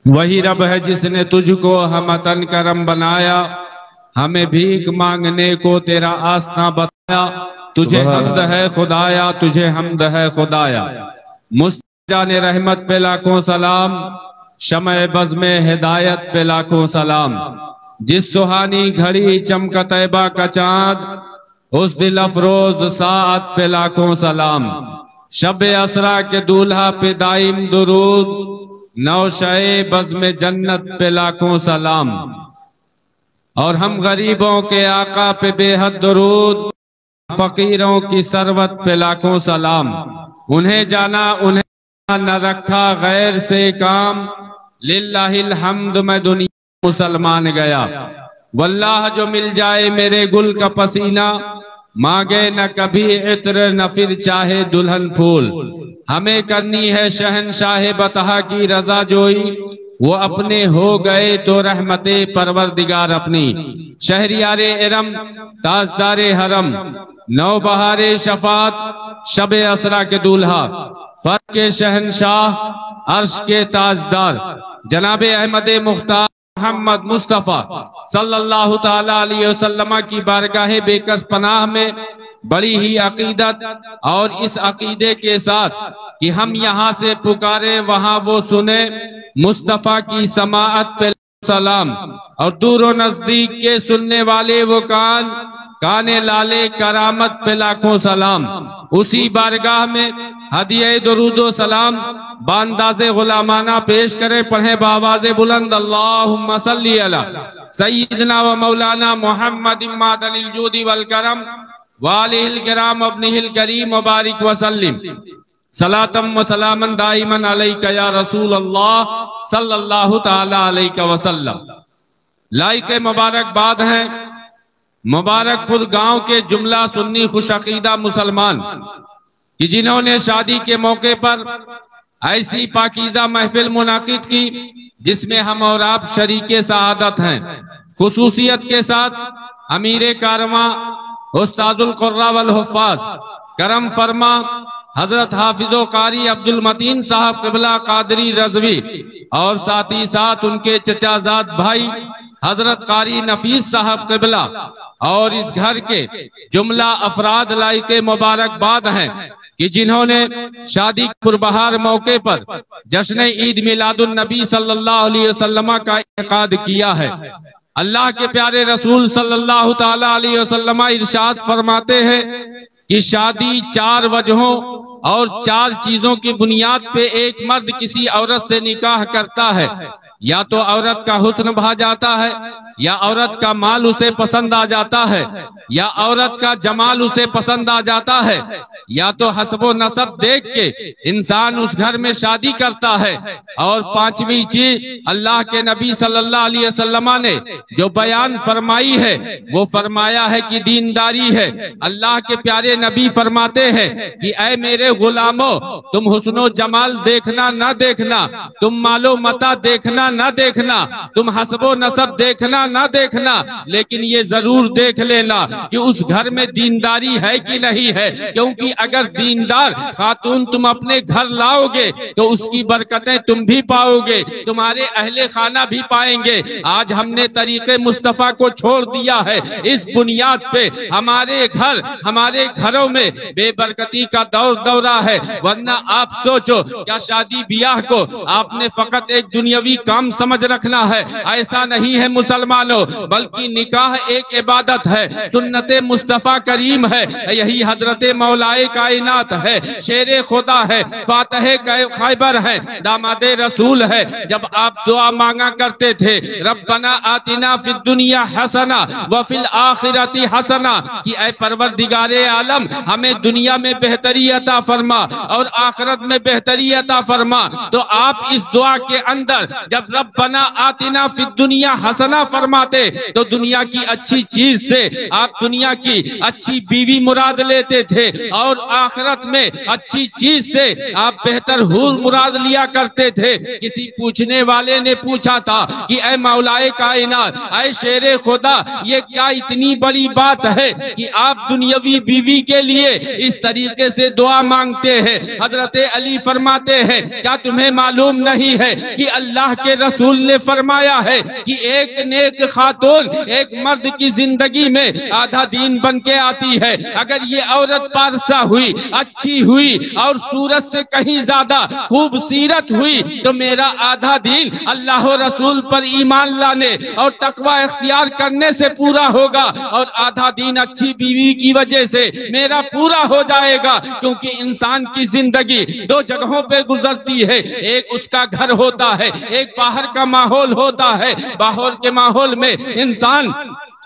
وہی رب ہے جس نے تجھ کو ہمتن کرم بنایا، ہمیں بھیک مانگنے کو تیرا آستہ بتایا۔ تجھے حمد ہے خدایا، تجھے حمد ہے خدایا۔ مستجان رحمت پہ لاکھوں سلام، شمع بزم ہدایت پہ لاکھوں سلام۔ جس سہانی گھڑی چمک طیبہ کا چاند، اس دل افروز ساعت پہ لاکھوں سلام۔ شب اسرا کے دولہا پہ دائم درود، نوشہ بزم جنت پہ لاکھوں سلام۔ اور ہم غریبوں کے آقا پہ بے حد درود، فقیروں کی ثروت پہ لاکھوں سلام۔ انہیں جانا انہیں نہ رکھا غیر سے کام، للہ الحمد میں دنیا مسلمان گیا۔ واللہ جو مل جائے میرے گل کا پسینہ، مانگے نہ کبھی عطر نہ پھر چاہے دلہن پھول۔ ہمیں کرنی ہے شہنشاہ بطحا کی رضا جوئی، وہ اپنے ہو گئے تو رحمت پروردگار اپنی۔ شہریار ارم تاجدار حرم، نو بہار شفاعت شب اسرا کے دولہا، فرق کے شہنشاہ عرش کے تاجدار، جناب احمد مختار محمد مصطفیٰ صلی اللہ تعالیٰ علیہ وسلم کی بارگاہ بے کس پناہ میں بڑی ہی عقیدت اور اس عقیدے کے ساتھ کہ ہم یہاں سے پکارے وہاں وہ سنے، مصطفیٰ کی سماعت پہ سلام، اور دور و نزدیک کے سننے والے وہ کانے لالے کرامت پہ لاکھوں سلام۔ اسی بارگاہ میں ہدیہ درود و سلام بانداز غلامانہ پیش کریں، پڑھیں بآواز بلند، اللہم صلی علی سیدنا و مولانا محمد معدن الجود والکرم والہ الکرام ابنہ الکریم وبارک وسلم، صلاۃ و سلاما دائما علیک یا رسول اللہ صلی اللہ تعالی علیہ وسلم۔ لائق مبارکباد ہیں مبارک پور گاؤں کے جملہ سنی خوش عقیدہ مسلمان کہ جنہوں نے شادی کے موقع پر ایسی پاکیزہ محفل منعقد کی جس میں ہم اور آپ شریک سعادت ہیں۔ خصوصیت کے ساتھ امیر کارواں استاد القراء والحفاظ کرم فرما حضرت حافظ و قاری عبد المتین صاحب قبلہ قادری رضوی، اور ساتھ ہی ساتھ ان کے چچا زاد بھائی حضرت قاری نفیس صاحب قبلہ، اور اس گھر کے جملہ افراد لائق مبارکباد ہیں کہ جنہوں نے شادی پربہار موقع پر جشن عید میلاد النبی صلی اللہ علیہ وسلم کا انعقاد کیا ہے۔ اللہ کے پیارے رسول صلی اللہ تعالی علیہ وسلم ارشاد فرماتے ہیں کہ شادی 4 وجہوں اور 4 چیزوں کی بنیاد پہ ایک مرد کسی عورت سے نکاح کرتا ہے، یا تو عورت کا حسن بھا جاتا ہے، یا عورت کا مال اسے پسند آ جاتا ہے، یا عورت کا جمال اسے پسند آ جاتا ہے، یا تو حسب و نسب دیکھ کے انسان اس گھر میں شادی کرتا ہے۔ اور 5ویں چیز اللہ کے نبی صلی اللہ علیہ وسلم نے جو بیان فرمائی ہے وہ فرمایا ہے کہ دینداری ہے۔ اللہ کے پیارے نبی فرماتے ہیں کہ اے میرے غلاموں، تم حسن و جمال دیکھنا نہ دیکھنا، تم مال و متاع دیکھنا نہ دیکھنا، تم حسب و نسب دیکھنا نہ دیکھنا، لیکن یہ ضرور دیکھ لینا کہ اس گھر میں دینداری ہے کہ نہیں ہے، کیونکہ اگر دیندار خاتون تم اپنے گھر لاؤ گے تو اس کی برکتیں تم بھی پاؤ گے، تمہارے اہل خانہ بھی پائیں گے۔ آج ہم نے طریق مصطفیٰ کو چھوڑ دیا ہے، اس بنیاد پہ ہمارے گھروں میں بے برکتی کا دورہ ہے۔ ورنہ آپ سوچو، کیا شادی بیاہ کو آپ نے فقط ایک دنیاوی کام سمجھ رکھنا ہے؟ ایسا نہیں ہے مسلمانوں، بلکہ نکاح ایک عبادت ہے، سنت مصطفیٰ کریم ہے، یہی حضرت مولائے کائنات ہے، شیر خدا ہے، فاتح خیبر ہے، داماد رسول ہے۔ جب آپ دعا مانگا کرتے تھے ربنا آتنا فی الدنیا حسنہ وفی الآخرۃ حسنہ، کہ اے پروردگار عالم ہمیں دنیا میں بہتری عطا فرما اور آخرت میں بہتری عطا فرما، تو آپ اس دعا کے اندر جب ربنا آتنا فی الدنیا حسنہ فرماتے تو دنیا کی اچھی چیز سے آپ دنیا کی اچھی بیوی مراد لیتے تھے، اور آخرت میں اچھی چیز سے آپ بہتر حور مراد لیا کرتے تھے۔ کسی پوچھنے والے نے پوچھا تھا کہ اے مولائے کائنات، اے شیر خدا، یہ کیا اتنی بڑی بات ہے کہ آپ دنیاوی بیوی کے لیے اس طریقے سے دعا مانگتے ہیں؟ حضرت علی فرماتے ہیں کیا تمہیں معلوم نہیں ہے کہ اللہ کے کے رسول نے فرمایا ہے کہ ایک نیک خاتون ایک مرد کی زندگی میں آدھا دین بن کے آتی ہے۔ اگر یہ عورت پارسا ہوئی، اچھی ہوئی اور صورت سے کہیں زیادہ خوبصورت ہوئی تو میرا آدھا دین اللہ و رسول پر ایمان لانے اور تقوی اختیار کرنے سے پورا ہوگا، اور آدھا دین اچھی بیوی کی وجہ سے میرا پورا ہو جائے گا۔ کیونکہ انسان کی زندگی دو جگہوں پہ گزرتی ہے، ایک اس کا گھر ہوتا ہے، ایک باہر کا ماحول ہوتا ہے۔ باہر کے ماحول میں انسان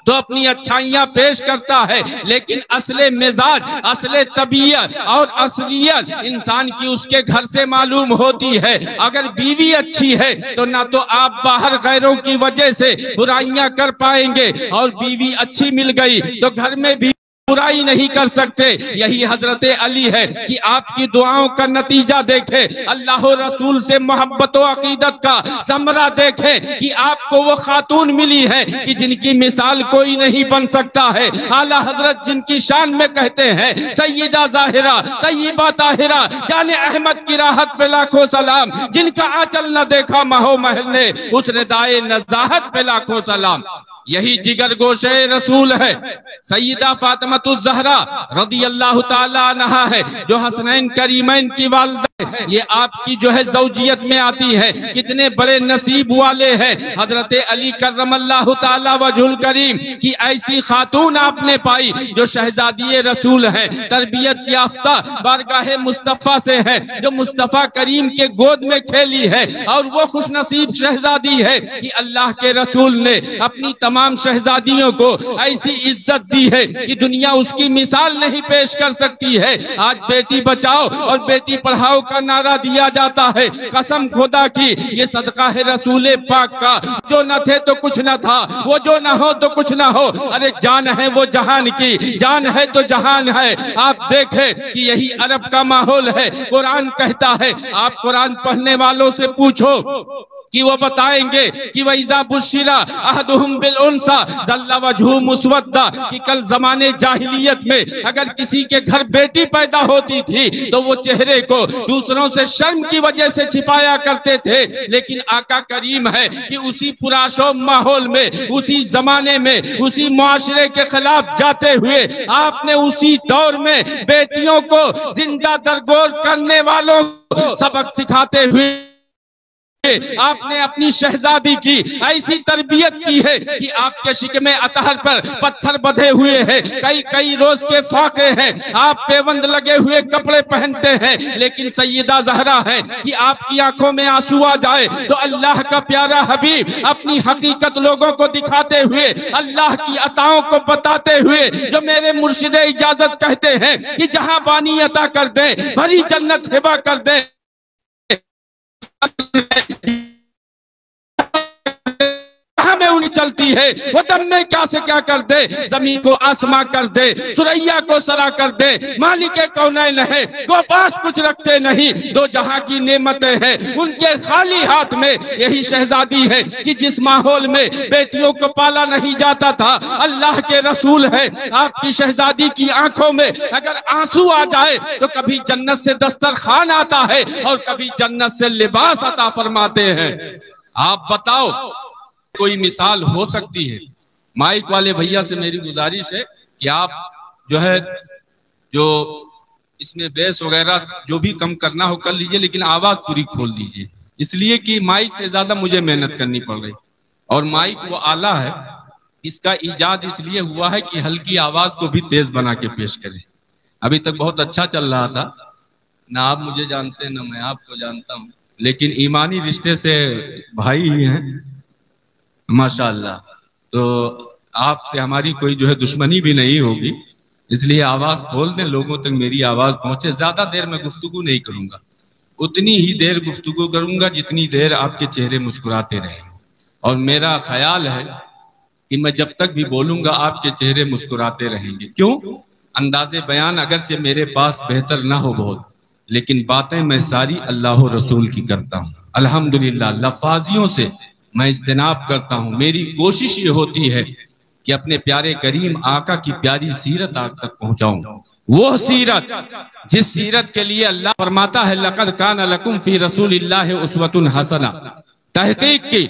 تو اپنی اچھائیاں پیش کرتا ہے، لیکن اصل مزاج، اصل طبیعت اور اصلیت انسان کی اس کے گھر سے معلوم ہوتی ہے۔ اگر بیوی اچھی ہے تو نہ تو آپ باہر غیروں کی وجہ سے برائیاں کر پائیں گے، اور بیوی اچھی مل گئی تو گھر میں بھی برائی نہیں کر سکتے۔ یہی حضرت علی ہے کہ آپ کی دعاؤں کا نتیجہ دیکھیں، اللہ و رسول سے محبت و عقیدت کا ثمرہ دیکھیں کہ آپ کو وہ خاتون ملی ہے کہ جن کی مثال کوئی نہیں بن سکتا ہے۔ اعلیٰ حضرت جن کی شان میں کہتے ہیں سیدہ ظاہرہ طیبہ طاہرہ جان احمد کی راحت پہ لاکھوں سلام، جن کا آنچل نہ دیکھا ماہو محل نے اس ردائے نزاہت پہ لاکھوں سلام۔ یہی جگر گوشے رسول ہے، سیدہ فاطمہ الزہرا رضی اللہ تعالی عنہا ہے جو حسنین کریمین کی والدہ ہے۔ یہ آپ کی جو ہے زوجیت میں آتی ہے، کتنے بڑے نصیب والے ہیں۔ حضرت علی کرم اللہ تعالی وجہ الکریم کی ایسی خاتون آپ نے پائی جو شہزادی رسول ہے، تربیت یافتہ بارگاہ مصطفیٰ سے ہے، جو مصطفیٰ کریم کے گود میں کھیلی ہے، اور وہ خوش نصیب شہزادی ہے کہ اللہ کے رسول نے اپنی تمام شہزادیوں کو ایسی عزت دی ہے کہ دنیا اس کی مثال نہیں پیش کر سکتی ہے۔ آج بیٹی بچاؤ اور بیٹی پڑھاؤ کا نعرہ دیا جاتا ہے، قسم خدا کی یہ صدقہ ہے رسول پاک کا۔ جو نہ تھے تو کچھ نہ تھا، وہ جو نہ ہو تو کچھ نہ ہو، ارے جان ہے وہ جہان کی، جان ہے تو جہان ہے۔ آپ دیکھیں کہ یہی عرب کا ماحول ہے۔ قرآن کہتا ہے، آپ قرآن پڑھنے والوں سے پوچھو کہ وہ بتائیں گے کہ وَإِذَا بُشِّرَ أَحَدُهُمْ بِالْأُنْثَىٰ ظَلَّ وَجْهُهُ مُسْوَدًّا کہ کل زمانے جاہلیت میں اگر کسی کے گھر بیٹی پیدا ہوتی تھی تو وہ چہرے کو دوسروں سے شرم کی وجہ سے چھپایا کرتے تھے، لیکن آقا کریم ہے کہ اسی پرآشوب ماحول میں، اسی زمانے میں، اسی معاشرے کے خلاف جاتے ہوئے آپ نے اسی دور میں بیٹیوں کو زندہ درگور کرنے والوں کو سبق سکھاتے ہوئے آپ نے اپنی شہزادی کی ایسی تربیت کی ہے کہ آپ کے شکم اطہر پر پتھر بدھے ہوئے ہیں، کئی روز کے فاقے ہیں، آپ پیوند لگے ہوئے کپڑے پہنتے ہیں، لیکن سیدہ زہرا ہے کہ آپ کی آنکھوں میں آنسو آ جائے تو اللہ کا پیارا حبیب اپنی حقیقت لوگوں کو دکھاتے ہوئے، اللہ کی عطاؤں کو بتاتے ہوئے، جو میرے مرشد اجازت کہتے ہیں کہ جہاں بانی عطا کر دے بھری جنت ہبہ کر دے، میں انہیں چلتی ہے وہ دم میں کیا سے کیا کر دے، زمین کو آسماں کر دے، سریا کو سرا کر دے، مالک کونین ہے وہ پاس کچھ رکھتے نہیں، دو جہاں کی نعمتیں ہیں ان کے خالی ہاتھ میں۔ یہی شہزادی ہے کہ جس ماحول میں بیٹیوں کو پالا نہیں جاتا تھا، اللہ کے رسول ہے آپ کی شہزادی کی آنکھوں میں اگر آنسو آ جائے تو کبھی جنت سے دسترخوان آتا ہے اور کبھی جنت سے لباس عطا فرماتے ہیں۔ آپ بتاؤ کوئی مثال ہو سکتی ہے؟ مائک والے بھیا سے میری گزارش ہے کہ آپ جو اس میں بیس وغیرہ جو بھی کم کرنا ہو کر لیجئے، لیکن آواز پوری کھول دیجئے، اس لیے کہ مائک سے زیادہ مجھے محنت کرنی پڑ رہی، اور مائک وہ آلہ ہے، اس کا ایجاد اس لیے ہوا ہے کہ ہلکی آواز کو بھی تیز بنا کے پیش کرے۔ ابھی تک بہت اچھا چل رہا تھا، نہ آپ مجھے جانتے ہیں نہ میں آپ کو جانتا ہوں، لیکن ایمانی رشتے سے بھائی ہی ہیں ماشاءاللہ، تو آپ سے ہماری کوئی دشمنی بھی نہیں ہوگی، اس لیے آواز کھول دیں، لوگوں تک میری آواز پہنچے۔ زیادہ دیر میں گفتگو نہیں کروں گا، اتنی ہی دیر گفتگو کروں گا جتنی دیر آپ کے چہرے مسکراتے رہیں، اور میرا خیال ہے کہ میں جب تک بھی بولوں گا آپ کے چہرے مسکراتے رہیں گے۔ کیوں؟ انداز بیان اگرچہ میرے پاس بہتر نہ ہو بہت، لیکن باتیں میں ساری اللہ و رسول کی کرتا ہوں الحمدللہ۔ لفاظیوں سے میں اجتناب کرتا ہوں، میری کوشش یہ ہوتی ہے کہ اپنے پیارے کریم آقا کی پیاری سیرت آپ تک پہنچاؤں، وہ سیرت جس سیرت کے لیے اللہ فرماتا ہے لَقَدْ كَانَ لَكُمْ فِي رَسُولِ اللَّهِ أُسْوَةٌ حَسَنَةٌ۔ تحقیق کی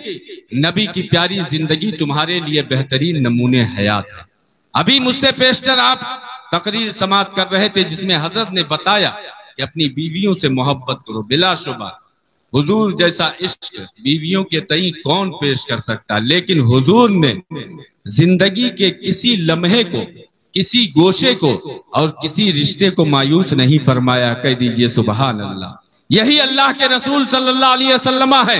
نبی کی پیاری زندگی تمہارے لیے بہترین نمونے حیات ہے۔ ابھی مجھ سے پیشتر آپ تقریر سماعت کر رہے تھے جس میں حضرت نے بتایا کہ اپنی بیویوں سے محبت کرو۔ بلا شبہ حضور جیسا عشق بیویوں کے تئیں کون پیش کر سکتا، لیکن حضور نے زندگی کے کسی لمحے کو، کسی گوشے کو اور کسی رشتے کو مایوس نہیں فرمایا۔ کہہ دیجئے سبحان اللہ۔ یہی اللہ کے رسول صلی اللہ علیہ وسلم ہے۔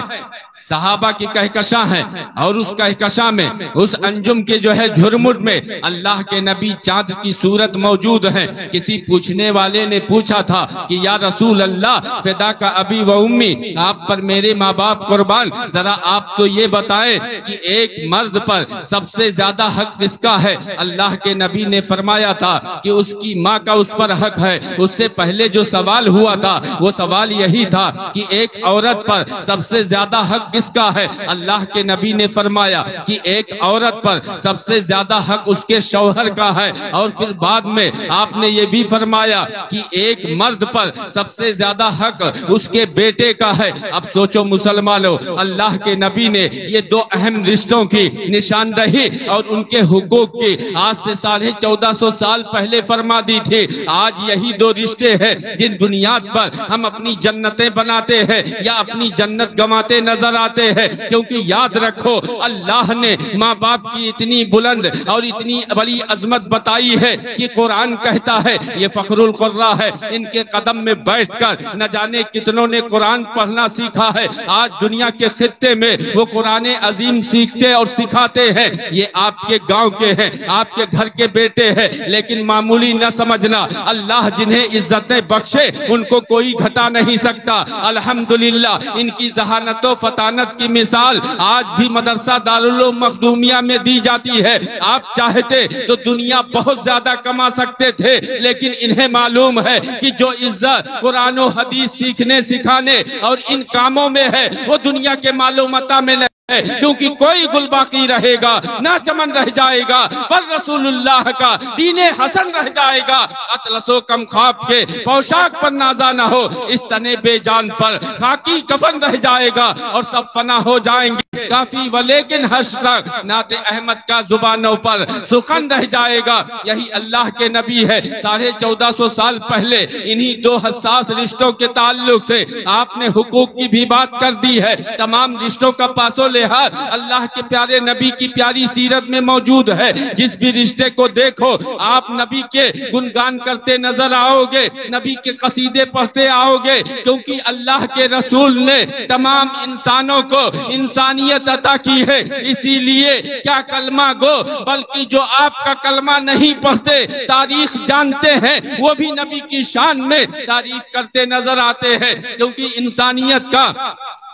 صحابہ کی کہکشاں ہے اور اس کہکشاں میں، اس انجم کے جو ہے جھرمٹ میں اللہ کے نبی چاند کی صورت موجود ہے۔ کسی پوچھنے والے نے پوچھا تھا کہ یا رسول اللہ فدا کا ابی و امی، آپ پر میرے ماں باپ قربان، ذرا آپ تو یہ بتائیں کہ ایک مرد پر سب سے زیادہ حق کس کا ہے؟ اللہ کے نبی نے فرمایا تھا کہ اس کی ماں کا اس پر حق ہے۔ اس سے پہلے جو سوال ہوا تھا وہ سوال یہی تھا کہ ایک عورت پر سب سے زیادہ حق کس کا ہے؟ اللہ کے نبی نے فرمایا کہ ایک عورت پر سب سے زیادہ حق اس کے شوہر کا ہے، اور پھر بعد میں آپ نے یہ بھی فرمایا کہ ایک مرد پر سب سے زیادہ حق اس کے بیٹے کا ہے۔ اب سوچو مسلمانوں، اللہ کے نبی نے یہ دو اہم رشتوں کی نشاندہی اور ان کے حقوق کی آج سے 1450 سال پہلے فرما دی تھی۔ آج یہی دو رشتے ہیں جن بنیاد پر ہم اپنی جنتیں بناتے ہیں یا اپنی جنت گنواتے نظر آتے ہیں، کیونکہ یاد رکھو اللہ نے ماں باپ کی اتنی بلند اور اتنی بڑی عظمت بتائی ہے کہ قرآن کہتا ہے یہ فخر القرآن ہے، ان کے قدم میں بیٹھ کر نہ جانے کتنوں نے قرآن پڑھنا سیکھا ہے۔ آج دنیا کے خطے میں وہ قرآن عظیم سیکھتے اور سکھاتے ہیں۔ یہ آپ کے گاؤں کے ہیں، آپ کے گھر کے بیٹے ہیں، لیکن معمولی نہ سمجھنا، اللہ جنہیں عزتیں بخشے ان کو کوئی گھٹا نہیں سکتا۔ الحمدللہ ان کی ذہانت و فطانت کی مثال آج بھی مدرسہ دارالعلوم مخدومیہ میں دی جاتی ہے۔ آپ چاہتے تو دنیا بہت زیادہ کما سکتے تھے، لیکن انہیں معلوم ہے کہ جو عزت قرآن و حدیث سیکھنے سکھانے اور ان کاموں میں ہے وہ دنیا کے مال و متاع میں نہیں ہے، کیونکہ کوئی گل باقی رہے گا نہ چمن رہ جائے گا، پر رسول اللہ کا دین حسن رہ جائے گا۔ اطلس و کم خواب کے پوشاک پر نازا نہ ہو، اس تنے بے جان پر خاکی کفن رہ جائے گا اور سب فنا ہو جائیں گے۔ کافی ولیکن حشر نعت احمد کا زبانوں پر سخن رہ جائے گا۔ یہی اللہ کے نبی ہے۔ 1450 سال پہلے انہی دو حساس رشتوں کے تعلق سے آپ نے حقوق کی بھی بات کر دی ہے۔ تمام رشتوں کا پاس و لحاظ اللہ کے پیارے نبی کی پیاری سیرت میں موجود ہے۔ جس بھی رشتے کو دیکھو آپ نبی کے گنگان کرتے نظر آؤ گے، نبی کے قصیدے پڑھتے آؤ گے، کیونکہ اللہ کے رسول نے تمام انسانوں کو انسانیت عطا کی ہے۔ اسی لیے کیا کلمہ گو بلکہ جو آپ کا کلمہ نہیں پڑھتے تاریخ جانتے ہیں وہ بھی نبی کی شان میں تعریف کرتے نظر آتے ہیں، کیونکہ انسانیت کا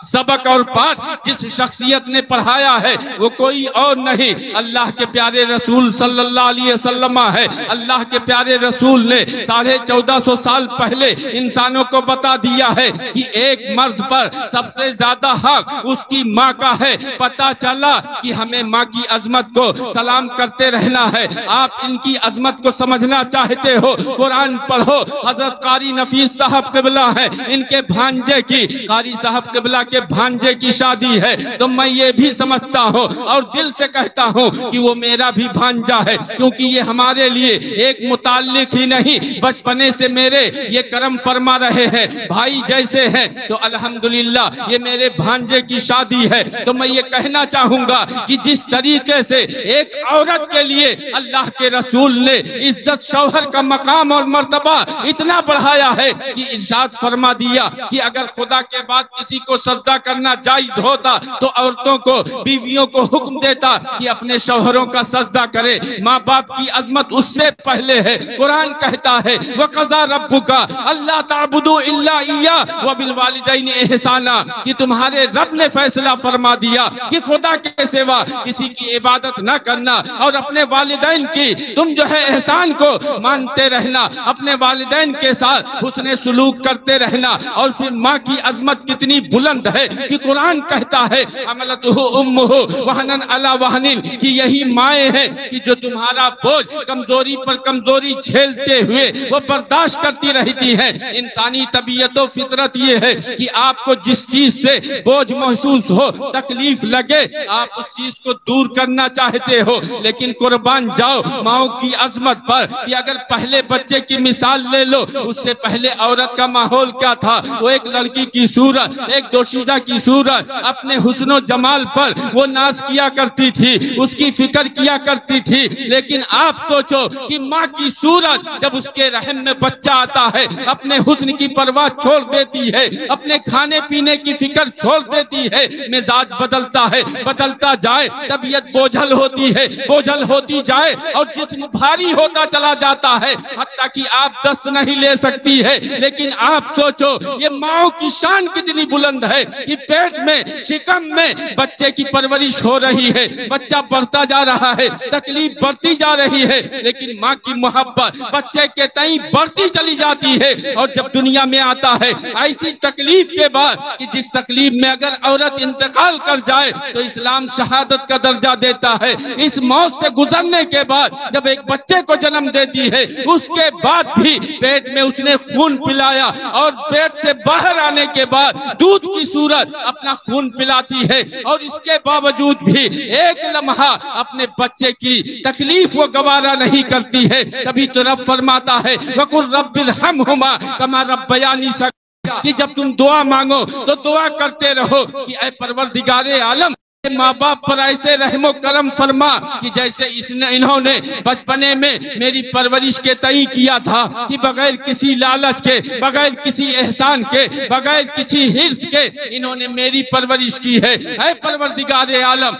سبق اور پاٹ جس شخصیت نے پڑھایا ہے وہ کوئی اور نہیں، اللہ کے پیارے رسول صلی اللہ علیہ وسلم ہے۔ اللہ کے پیارے رسول نے 1450 سال پہلے انسانوں کو بتا دیا ہے کہ ایک مرد پر سب سے زیادہ حق اس کی ماں کا ہے۔ پتا چلا کہ ہمیں ماں کی عظمت کو سلام کرتے رہنا ہے۔ آپ ان کی عظمت کو سمجھنا چاہتے ہو قرآن پڑھو۔ حضرت قاری نفیس صاحب قبلہ ہے، ان کے بھانجے کی، قاری صاحب قبلہ کے بھانجے کی شادی ہے، تو میں یہ بھی سمجھتا ہوں اور دل سے کہتا ہوں کہ وہ میرا بھی بھانجا ہے، کیونکہ یہ ہمارے لیے ایک متعلق ہی نہیں، بچپنے سے میرے یہ کرم فرما رہے ہیں، بھائی جیسے ہیں، تو الحمدللہ یہ میرے بھانجے کی شادی ہے۔ تو میں یہ کہنا چاہوں گا کہ جس طریقے سے ایک عورت کے لیے اللہ کے رسول نے عزت شوہر کا مقام اور مرتبہ اتنا بڑھایا ہے کہ ارشاد فرما دیا کہ اگر خدا کے بعد کسی کو سجدہ کرنا جائز ہوتا تو عورتوں کو، بیویوں کو حکم دیتا کہ اپنے شوہروں کا سجدہ کرے۔ ماں باپ کی عظمت اس سے پہلے ہے۔ قرآن کہتا ہے وَقَضَى رَبُّكَ أَلَّا تَعْبُدُوا إِلَّا إِيَّاهُ وَبِالْوَالِدَيْنِ إِحْسَانًا، کہ تمہارے رب نے فیصلہ فرما دیا کہ خدا کے سوا کسی کی عبادت نہ کرنا، اور اپنے والدین کی تم جو ہے احسان کو مانتے رہنا، اپنے والدین کے ساتھ حسن سلوک کرتے رہنا۔ اور پھر ماں کی عظمت کتنی بلند بلند ہے کہ قرآن کہتا ہے حملتہ امہ وہنن علی وہن، کہ یہی مائیں ہیں کہ جو تمہارا بوجھ کمزوری پر کمزوری جھیلتے ہوئے وہ برداشت کرتی رہتی ہے۔ انسانی طبیعت و فطرت یہ ہے کہ آپ کو جس چیز سے بوجھ محسوس ہو، تکلیف لگے، آپ اس چیز کو دور کرنا چاہتے ہو، لیکن قربان جاؤ ماؤں کی عظمت پر کہ اگر پہلے بچے کی مثال لے لو، اس سے پہلے عورت کا ماحول کیا تھا؟ وہ ایک لڑکی کی صورت، ایک دوشیزہ کی صورت، اپنے حسن و جمال پر وہ ناز کیا کرتی تھی، اس کی فکر کیا کرتی تھی۔ لیکن آپ سوچو کہ ماں کی صورت جب اس کے رحم میں بچہ آتا ہے، اپنے حسن کی پرواہ چھوڑ دیتی ہے، اپنے کھانے پینے کی فکر چھوڑ دیتی ہے، مزاج بدلتا ہے، بدلتا جائے، طبیعت بوجھل ہوتی ہے، بوجھل ہوتی جائے، اور جسم بھاری ہوتا چلا جاتا ہے، حتیٰ کہ آپ دست نہیں لے سکتی ہے۔ لیکن آپ سوچو یہ ماں کی شان کتنی بلند ہے کہ پیٹ میں، شکم میں بچے کی پرورش ہو رہی ہے، بچہ بڑھتا جا رہا ہے، تکلیف بڑھتی جا رہی ہے، لیکن ماں کی محبت بچے کے تئیں بڑھتی چلی جاتی ہے۔ اور جب دنیا میں آتا ہے ایسی تکلیف کے بعد کہ جس تکلیف میں اگر عورت انتقال کر جائے تو اسلام شہادت کا درجہ دیتا ہے، اس موت سے گزرنے کے بعد جب ایک بچے کو جنم دیتی ہے، اس کے بعد بھی پیٹ میں اس نے خون پلایا، اور پیٹ سے باہر آنے کے بعد دودھ کی صورت اپنا خون پلاتی ہے، اور اس کے باوجود بھی ایک لمحہ اپنے بچے کی تکلیف وہ گوارا نہیں کرتی ہے۔ تبھی تو رب فرماتا ہے وَقُلْ رَبِّ ارْحَمْهُمَا كَمَا رَبَّيَانِي صَغِيرًا، کہ جب تم دعا مانگو تو دعا کرتے رہو کہ اے پروردگار عالم ماں باپ پر ایسے رحم و کرم فرما کہ جیسے انہوں نے بچپنے میں میری پرورش کے تئیں کیا تھا، کہ بغیر کسی لالچ کے، بغیر کسی احسان کے، بغیر کسی حرص کے انہوں نے میری پرورش کی ہے۔ اے پروردگار عالم،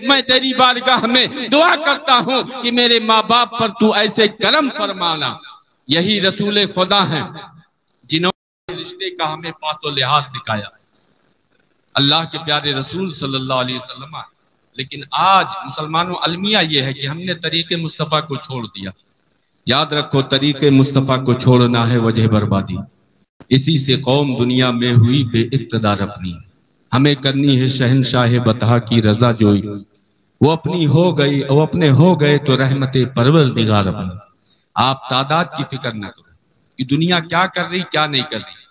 میں تیری بارگاہ میں دعا کرتا ہوں کہ میرے ماں باپ پر تو ایسے کرم فرمانا۔ یہی رسول خدا ہیں جنہوں نے رشتے کا ہمیں پاس و لحاظ سکھایا، اللہ کے پیارے رسول صلی اللہ علیہ وسلم۔ لیکن آج مسلمانوں المیہ یہ ہے کہ ہم نے طریق مصطفیٰ کو چھوڑ دیا۔ یاد رکھو طریق مصطفیٰ کو چھوڑنا ہے وجہ بربادی، اسی سے قوم دنیا میں ہوئی بے اقتدار اپنی۔ ہمیں کرنی ہے شہنشاہ بطحا کی رضا جوئی، وہ اپنی ہو گئی، وہ اپنے ہو گئے تو رحمت پروردگار اپنی۔ آپ تعداد کی فکر نہ کرو کہ دنیا کیا کر رہی کیا نہیں کر رہی،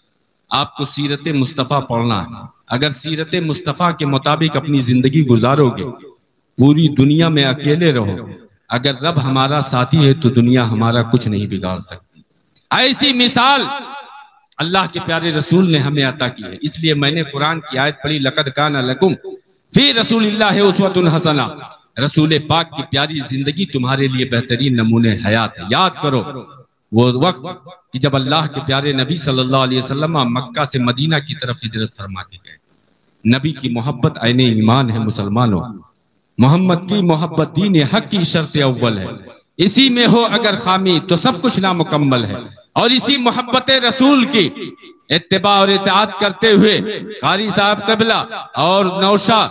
آپ کو سیرت مصطفیٰ پڑھنا ہے۔ اگر سیرت مصطفیٰ کے مطابق اپنی زندگی گزارو گے، پوری دنیا میں اکیلے رہو، اگر رب ہمارا ساتھی ہے تو دنیا ہمارا کچھ نہیں بگاڑ سکتی۔ ایسی مثال اللہ کے پیارے رسول نے ہمیں عطا کی ہے۔ اس لیے میں نے قرآن کی آیت پڑھی لَقَدْ كَانَ لَكُمْ فِي رَسُولِ اللَّهِ أُسْوَةٌ حَسَنَةٌ، رسول پاک کی پیاری زندگی تمہارے لیے بہترین نمونے حیات ہے۔ یاد کرو وہ وقت کہ جب اللہ کے پیارے نبی صلی اللہ علیہ وسلم مکہ سے مدینہ کی طرف ہجرت فرما کے گئے۔ نبی کی محبت عین ایمان ہے مسلمانوں، محمد کی محبت دین حق کی شرط اول ہے، اسی میں ہو اگر خامی تو سب کچھ نامکمل ہے۔ اور اسی محبت رسول کی اتباع اور اطاعت کرتے ہوئے قاری صاحب قبلہ اور نوشا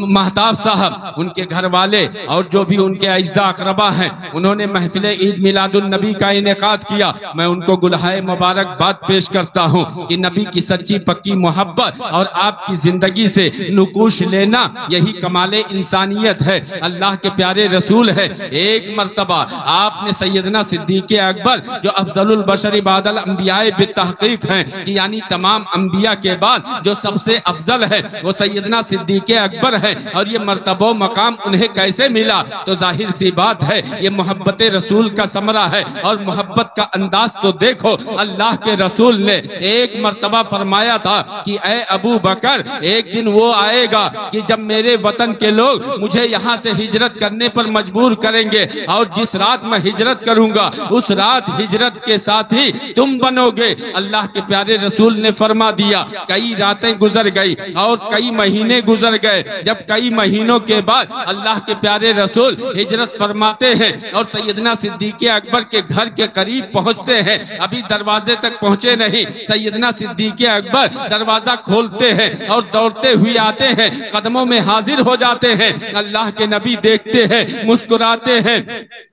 مہتاب صاحب، ان کے گھر والے اور جو بھی ان کے اعزاء اقربا ہیں، انہوں نے محفل عید میلاد النبی کا انعقاد کیا۔ میں ان کو گلہائے مبارکباد پیش کرتا ہوں کہ نبی کی سچی پکی محبت اور آپ کی زندگی سے نقوش لینا یہی کمال انسانیت ہے، اللہ کے پیارے رسول ہے۔ ایک مرتبہ آپ نے سیدنا صدیق اکبر جو افضل البشر بعد الانبیاء بالتحقیق ہیں، کہ یعنی تمام انبیاء کے بعد جو سب سے افضل ہے وہ سیدنا صدیق اکبر ہے، اور یہ مرتبہ و مقام انہیں کیسے ملا؟ تو ظاہر سی بات ہے یہ محبت رسول کا ثمرہ ہے۔ اور محبت کا انداز تو دیکھو، اللہ کے رسول نے ایک مرتبہ فرمایا تھا کہ اے ابو بکر، ایک دن وہ آئے گا کہ جب میرے وطن کے لوگ مجھے یہاں سے ہجرت کرنے پر مجبور کریں گے، اور جس رات میں ہجرت کروں گا اس رات ہجرت کے ساتھ ہی تم بنو گے۔ اللہ کے پیارے رسول نے فرما دیا، کئی راتیں گزر گئی اور کئی مہینے گزر گئے۔ جب کئی مہینوں کے بعد اللہ کے پیارے رسول ہجرت فرماتے ہیں اور سیدنا صدیق اکبر کے گھر کے قریب پہنچتے ہیں، ابھی دروازے تک پہنچے نہیں، سیدنا صدیق اکبر دروازہ کھولتے ہیں اور دوڑتے ہوئے آتے ہیں، قدموں میں حاضر ہو جاتے ہیں۔ اللہ کے نبی دیکھتے ہیں، مسکراتے ہیں،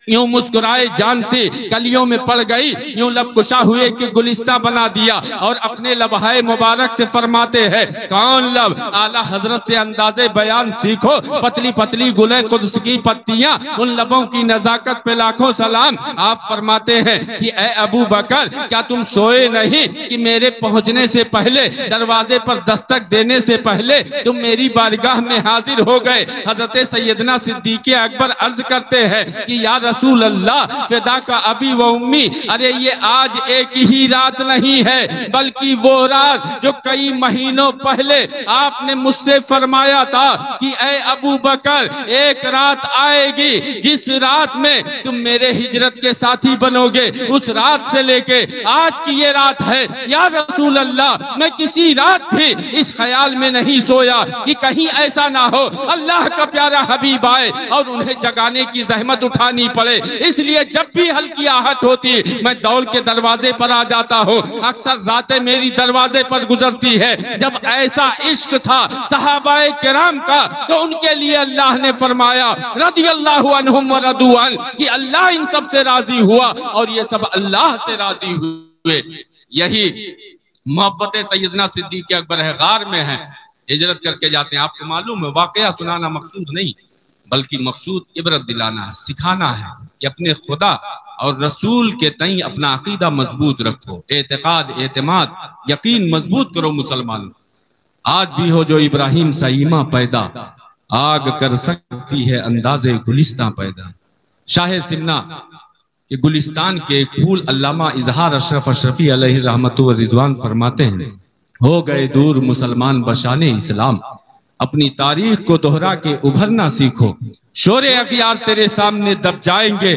یوں مسکرائے جان سے کلیوں میں پڑ گئی، یوں لب کشا ہوئے کہ گلستہ بنا دیا، اور اپنے لبہائے مبارک سے فرماتے ہیں کون لب؟ اعلیٰ حضرت سے انداز بیان سیکھو، پتلی پتلی گلے قدس کی پتیاں، ان لبوں کی نزاکت پہ لاکھوں سلام۔ آپ فرماتے ہیں کہ اے ابو بکر کیا تم سوئے نہیں کہ میرے پہنچنے سے پہلے، دروازے پر دستک دینے سے پہلے تم میری بارگاہ میں حاضر ہو گئے؟ حضرت سیدنا صدیق اکبر عرض کرتے ہیں کہ یا رسول اللہ فدا کا ابی و امی، ارے یہ آج ایک ہی رات نہیں ہے بلکہ وہ رات جو کئی مہینوں پہلے آپ نے مجھ سے فرمایا تھا کہ اے ابو بکر ایک رات آئے گی جس رات میں تم میرے ہجرت کے ساتھی بنو گے، اس رات سے لے کے آج کی یہ رات ہے۔ یا رسول اللہ میں کسی رات بھی اس خیال میں نہیں سویا کہ کہیں ایسا نہ ہو اللہ کا پیارا حبیب آئے اور انہیں جگانے کی زحمت اٹھانی پڑے، اس لیے جب بھی ہلکی آہٹ ہوتی میں دوڑ کے دروازے پر آ جاتا ہوں۔ اکثر راتیں میری دروازے پر گزرتی ہے۔ جب ایسا عشق تھا صحابہ کرام کا تو ان کے لیے اللہ نے فرمایا رضی اللہ عنہم ورضوا عنہ کہ اللہ ان سب سے راضی ہوا اور یہ سب اللہ سے راضی ہوئے۔ یہی محبت سیدنا صدیق اکبر ہے، غار میں ہے، ہجرت کر کے جاتے ہیں۔ آپ کو معلوم ہے واقعہ سنانا مقصود نہیں بلکہ مقصود عبرت دلانا، سکھانا ہے کہ اپنے خدا اور رسول کے تئیں اپنا عقیدہ مضبوط رکھو، اعتقاد، اعتماد، یقین مضبوط کرو مسلمان۔ آج بھی ہو جو ابراہیم سا ایماں پیدا، آگ کر سکتی ہے انداز گلستان پیدا۔ شاہ سمنا کہ گلستان کے ایک پھول علامہ اظہار اشرف اشرفی علیہ رحمت و رضوان فرماتے ہیں ہو گئے دور مسلمان بشان اسلام، اپنی تاریخ کو دہرا کے ابھرنا سیکھو، شور اغیار تیرے سامنے دب جائیں گے،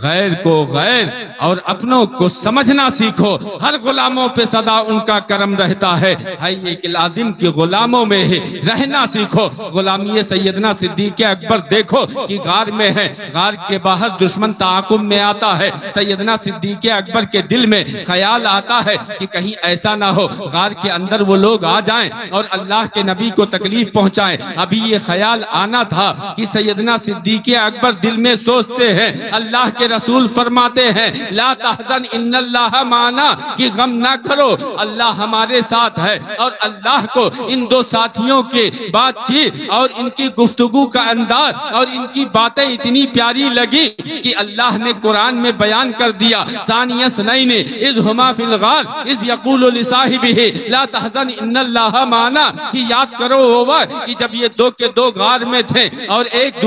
غیر کو غیر اور اپنوں کو سمجھنا سیکھو، ہر غلاموں پہ صدا ان کا کرم رہتا ہے یہ کہ لازم کی غلاموں میں ہی رہنا سیکھو۔ غلامی سیدنا صدیق اکبر دیکھو کہ غار میں ہے، غار کے باہر دشمن تعاقب میں آتا ہے، سیدنا صدیق اکبر کے دل میں خیال آتا ہے کہ کہیں ایسا نہ ہو غار کے اندر وہ لوگ آ جائیں اور اللہ کے نبی کو تکلیف پہنچائیں۔ ابھی یہ خیال آنا تھا کہ سیدنا صدیق اکبر دل میں سوچتے ہیں، اللہ کے رسول فرماتے ہیں لا تحزن ان اللہ معنا، کہ غم نہ کرو اللہ ہمارے ساتھ ہے۔ اور اللہ کو ان دو ساتھیوں کے بات چیت اور ان کی گفتگو کا انداز اور ان کی باتیں اتنی پیاری لگی کہ اللہ نے قرآن میں بیان کر دیا ثانی اثنین اذ ہما فی الغار اذ یقول لصاحبہ لا تحزن ان اللہ معنا، کہ یاد کرو وہ وقت کہ جب یہ دو کے دو غار میں تھے اور ایک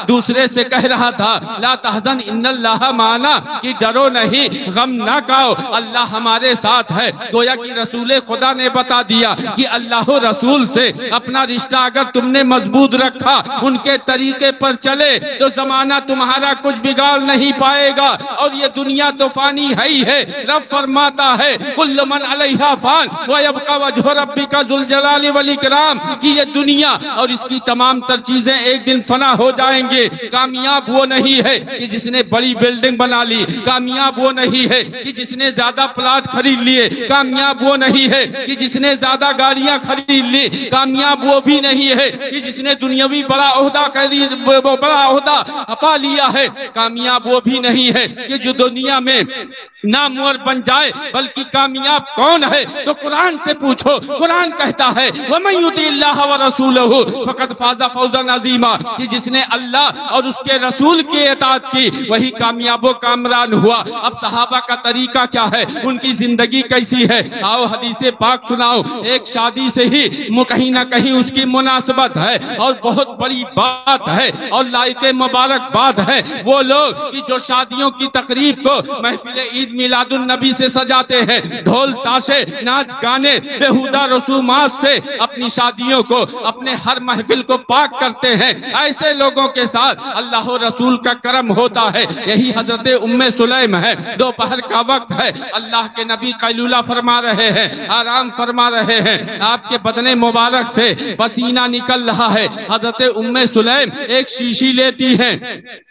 دوسرے سے کہہ رہا تھا لا تحزن ان اللہ معنا، کہ ڈرو نہیں غم نہ کھاؤ اللہ ہمارے ساتھ ہے۔ گویا کہ رسول خدا نے بتا دیا کہ اللہ رسول سے اپنا رشتہ اگر تم نے مضبوط رکھا، ان کے طریقے پر چلے تو زمانہ تمہارا کچھ بگاڑ نہیں پائے گا، اور یہ دنیا تو فانی ہے ہی ہے۔ رب فرماتا ہے کل من علیہا فان ویبقى وجہ ربک ذو الجلال والاکرام، کہ یہ دنیا اور اس کی تمام تر چیزیں ایک دن فنا ہو جائیں گے۔ کامیاب وہ نہیں ہے کہ جس نے بڑی بلڈنگ بنا لی، کامیاب وہ نہیں ہے کہ جس نے زیادہ پلاٹ خرید لیے، کامیاب وہ نہیں ہے کہ جس نے زیادہ گاڑیاں خرید لی، کامیاب وہ بھی نہیں ہے کہ جس نے دنیاوی بڑا عہدہ پا لیا ہے، کامیاب وہ بھی نہیں ہے کہ جو دنیا میں نامور بن جائے، بلکہ کامیاب کون ہے تو قرآن سے پوچھو۔ قرآن کہتا ہے وَمَن يُطِعِ اللَّهَ وَرَسُولَهُ فَقَدْ فَازَ فَوْزًا عَظِيمًا، کہ جس نے اللہ اور اس کے رسول کی اطاعت کی وہی کامیاب و کامران ہوا۔ اب صحابہ کا طریقہ کیا ہے، ان کی زندگی کیسی ہے، آؤ حدیث پاک سناؤ۔ ایک شادی سے ہی کہیں نہ کہیں اس کی مناسبت ہے اور بہت بڑی بات ہے اور لائق مبارک بات ہے وہ لوگ کہ جو شادیوں کی تقریب کو محفل عید میلاد النبی سے سجاتے ہیں، ڈھول تاشے ناچ گانے بےہودہ رسومات سے اپنی شادیوں کو اپنے ہر محفل کو پاک کرتے ہیں۔ ایسے لوگوں کے ساتھ اللہ و رسول کا کرم ہوتا ہے۔ یہی حضرت ام سلیم ہے، دوپہر کا وقت ہے، اللہ کے نبی قیلولہ فرما رہے ہیں، آرام فرما رہے ہیں، آپ کے بدن مبارک سے پسینہ نکل رہا ہے۔ حضرت ام سلیم ایک شیشی لیتی ہیں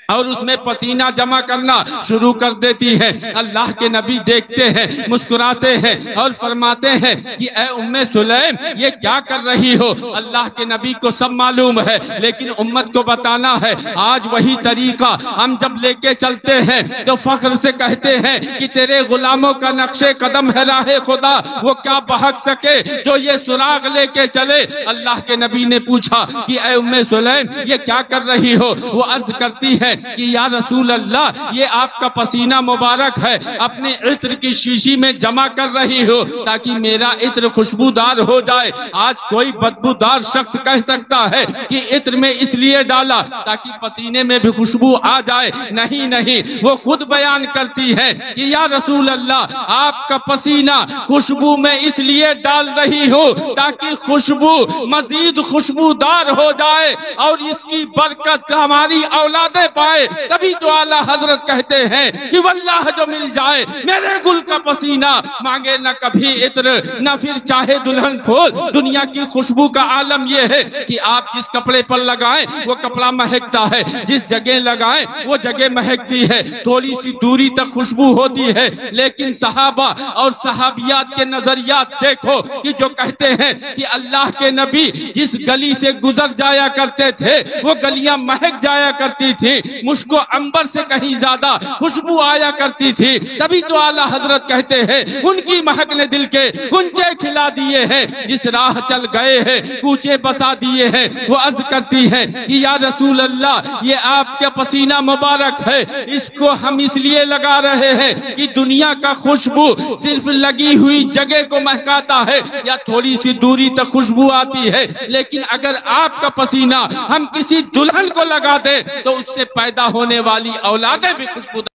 اور اس میں پسینہ جمع کرنا شروع کر دیتی ہے۔ اللہ اللہ کے نبی دیکھتے ہیں، مسکراتے ہیں اور فرماتے ہیں کہ اے ام سلیم یہ کیا کر رہی ہو؟ اللہ کے نبی کو سب معلوم ہے لیکن امت کو بتانا ہے۔ آج وہی طریقہ ہم جب لے کے چلتے ہیں تو فخر سے کہتے ہیں کہ تیرے غلاموں کا نقش قدم ہے راہ خدا، وہ کیا بہک سکے جو یہ سراغ لے کے چلے۔ اللہ کے نبی نے پوچھا کہ اے ام سلیم یہ کیا کر رہی ہو؟ وہ عرض کرتی ہے کہ یا رسول اللہ یہ آپ کا پسینہ مبارک ہے، اپنے عطر کی شیشی میں جمع کر رہی ہو تاکہ میرا عطر خوشبودار ہو جائے۔ آج کوئی بدبودار شخص کہہ سکتا ہے کہ عطر میں اس لیے ڈالا تاکہ پسینے میں بھی خوشبو آ جائے، نہیں نہیں، وہ خود بیان کرتی ہے کہ یا رسول اللہ آپ کا پسینہ خوشبو میں اس لیے ڈال رہی ہو تاکہ خوشبو مزید خوشبودار ہو جائے اور اس کی برکت ہماری اولادیں پائے۔ تبھی تو اعلیٰ حضرت کہتے ہیں کہ واللہ جو مل جائے میرے گل کا پسینہ، مانگے نہ کبھی عطر نہ پھر چاہے دلہن پھول۔ دنیا کی خوشبو کا عالم یہ ہے کہ آپ جس کپڑے پر لگائیں وہ کپڑا مہکتا ہے، جس جگہ لگائیں وہ جگہ مہکتی ہے، تھوڑی سی دوری تک خوشبو ہوتی ہے۔ لیکن صحابہ اور صحابیات کے نظریات دیکھو کہ جو کہتے ہیں کہ اللہ کے نبی جس گلی سے گزر جایا کرتے تھے وہ گلیاں مہک جایا کرتی تھی، مشک و عنبر سے کہیں زیادہ خوشبو آیا کرتی تھی۔ تبھی تو اعلیٰ حضرت کہتے ہیں ان کی مہک نے دل کے غنچے کھلا دیے ہیں، جس راہ چل گئے ہیں کوچے بسا دیے ہیں۔ وہ عرض کرتی ہیں کہ یا رسول اللہ یہ آپ کا پسینہ مبارک ہے، اس کو ہم اس لیے لگا رہے ہیں کہ دنیا کا خوشبو صرف لگی ہوئی جگہ کو مہکاتا ہے یا تھوڑی سی دوری تک خوشبو آتی ہے، لیکن اگر آپ کا پسینہ ہم کسی دلہن کو لگا دیں تو اس سے پیدا ہونے والی اولادیں بھی خوشبودار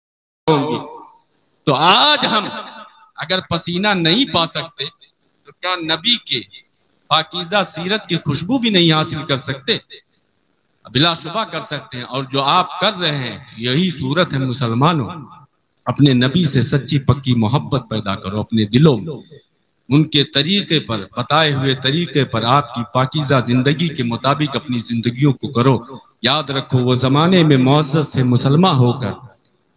ہوں گی۔ تو آج ہم اگر پسینہ نہیں پا سکتے تو کیا نبی کے پاکیزہ سیرت کی خوشبو بھی نہیں حاصل کر سکتے؟ بلا شبہ کر سکتے ہیں، اور جو آپ کر رہے ہیں یہی صورت ہے مسلمانوں۔ اپنے نبی سے سچی پکی محبت پیدا کرو اپنے دلوں میں، ان کے طریقے پر، بتائے ہوئے طریقے پر آپ کی پاکیزہ زندگی کے مطابق اپنی زندگیوں کو کرو۔ یاد رکھو وہ زمانے میں معزز تھے مسلمان ہو کر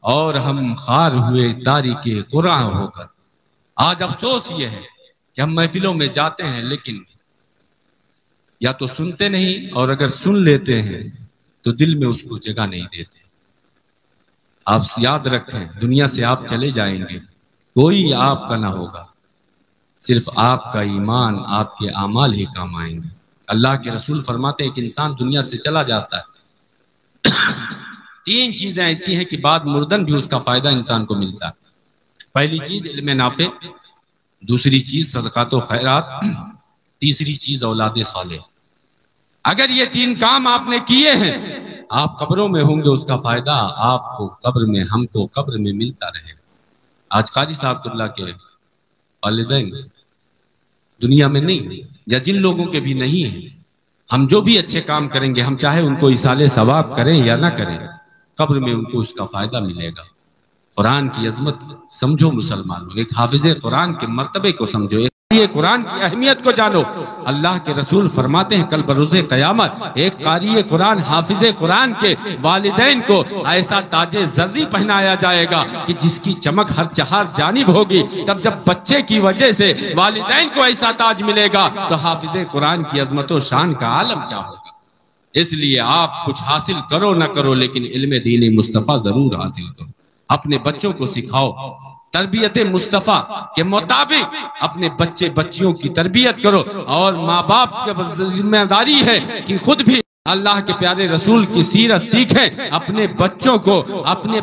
اور ہم خار ہوئے تاریک قرآن ہو کر۔ آج افسوس یہ ہے کہ ہم محفلوں میں جاتے ہیں لیکن یا تو سنتے نہیں، اور اگر سن لیتے ہیں تو دل میں اس کو جگہ نہیں دیتے۔ آپ یاد رکھیں دنیا سے آپ چلے جائیں گے، کوئی آپ کا نہ ہوگا، صرف آپ کا ایمان، آپ کے اعمال ہی کام آئیں گے۔ اللہ کے رسول فرماتے ہیں کہ انسان دنیا سے چلا جاتا ہے، تین چیزیں ایسی ہیں کہ بعد مردن بھی اس کا فائدہ انسان کو ملتا ہے۔ پہلی چیز علم نافع، دوسری چیز صدقات و خیرات، تیسری چیز اولاد صالح۔ اگر یہ تین کام آپ نے کیے ہیں آپ قبروں میں ہوں گے، اس کا فائدہ آپ کو قبر میں، ہم کو قبر میں ملتا رہے۔ آج قاضی صاحب اللہ کے والدین دنیا میں نہیں، یا جن لوگوں کے بھی نہیں ہیں، ہم جو بھی اچھے کام کریں گے، ہم چاہے ان کو ایصال ثواب کریں یا نہ کریں، قبر میں ان کو اس کا فائدہ ملے گا۔ قرآن کی عظمت سمجھو مسلمانوں، ایک حافظ قرآن کے مرتبے کو سمجھو، یہ قرآن کی اہمیت کو جانو۔ اللہ کے رسول فرماتے ہیں کل بروز قیامت ایک قاری قرآن، حافظ قرآن کے والدین کو ایسا تاج زردی پہنایا جائے گا کہ جس کی چمک ہر چہار جانب ہوگی۔ تب جب بچے کی وجہ سے والدین کو ایسا تاج ملے گا تو حافظ قرآن کی عظمت و شان کا عالم کیا ہوگا۔ اس لیے آپ کچھ حاصل کرو نہ کرو لیکن علم دین مصطفیٰ ضرور حاصل کرو۔ اپنے بچوں کو سکھاؤ، تربیت مصطفیٰ کے مطابق اپنے بچے بچیوں کی تربیت کرو، اور ماں باپ کی ذمہ داری ہے کہ خود بھی اللہ کے پیارے رسول کی سیرت سیکھیں۔ اپنے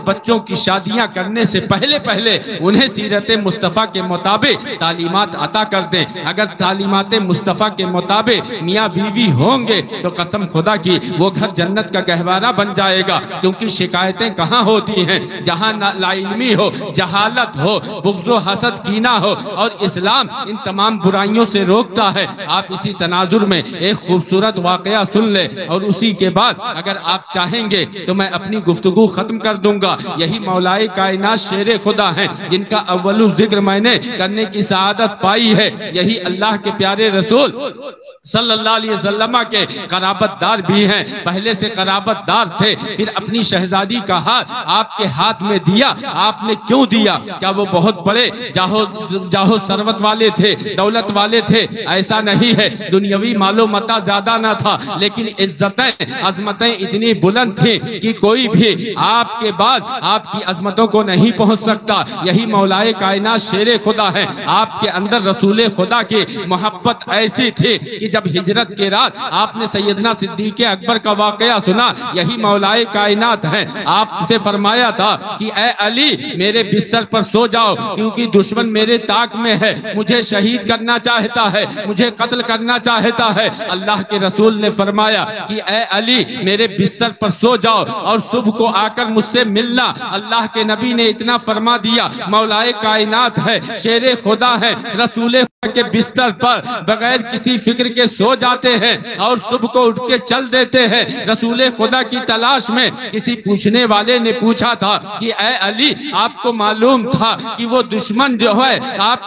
بچوں کی شادیاں کرنے سے پہلے انہیں سیرت مصطفیٰ کے مطابق تعلیمات عطا کر دیں۔ اگر تعلیمات مصطفیٰ کے مطابق میاں بیوی ہوں گے تو قسم خدا کی وہ گھر جنت کا گہوارہ بن جائے گا، کیونکہ شکایتیں کہاں ہوتی ہیں؟ جہاں لا علمی ہو، جہالت ہو، بغض و حسد کینہ ہو، اور اسلام ان تمام برائیوں سے روکتا ہے۔ آپ اسی تناظر میں ایک خوبصورت واقعہ سن لیں، اور اسی کے بعد اگر آپ چاہیں گے تو میں اپنی گفتگو ختم کر دوں گا۔ یہی مولائے کائنات شیر خدا ہیں جن کا اول ذکر میں نے کرنے کی سعادت پائی ہے۔ یہی اللہ کے پیارے رسول صلی اللہ علیہ وسلم کے قرابت دار بھی ہیں، پہلے سے قرابت دار تھے، پھر اپنی شہزادی کا ہاتھ آپ کے ہاتھ میں دیا۔ آپ نے کیوں دیا؟ کیا وہ بہت بڑے جاہو ثروت والے تھے، دولت والے تھے؟ ایسا نہیں ہے، دنیاوی مال و متاع زیادہ نہ تھا، لیکن عزتیں عظمتیں اتنی بلند تھیں کہ کوئی بھی آپ کے بعد آپ کی عظمتوں کو نہیں پہنچ سکتا۔ یہی مولائے کائنات شیر خدا ہے۔ آپ کے اندر رسول خدا کی محبت ایسی تھی کہ جب ہجرت کے رات آپ نے سیدنا صدیق اکبر کا واقعہ سنا، یہی مولائے کائنات ہیں، آپ سے فرمایا تھا کہ اے علی میرے بستر پر سو جاؤ، کیونکہ دشمن میرے طاق میں ہے، مجھے شہید کرنا چاہتا ہے، مجھے قتل کرنا چاہتا ہے۔ اللہ کے رسول نے فرمایا کہ اے علی میرے بستر پر سو جاؤ اور صبح کو آ کر مجھ سے ملنا۔ اللہ کے نبی نے اتنا فرما دیا، مولائے کائنات ہے، شیر خدا ہے، رسول کے بستر پر بغیر کسی فکر کے سو جاتے ہیں اور صبح کو اٹھ کے چل دیتے ہیں رسول خدا کی تلاش میں۔ کسی پوچھنے والے نے پوچھا تھا کہ اے علی آپ کو معلوم تھا کہ وہ دشمن جو ہے آپ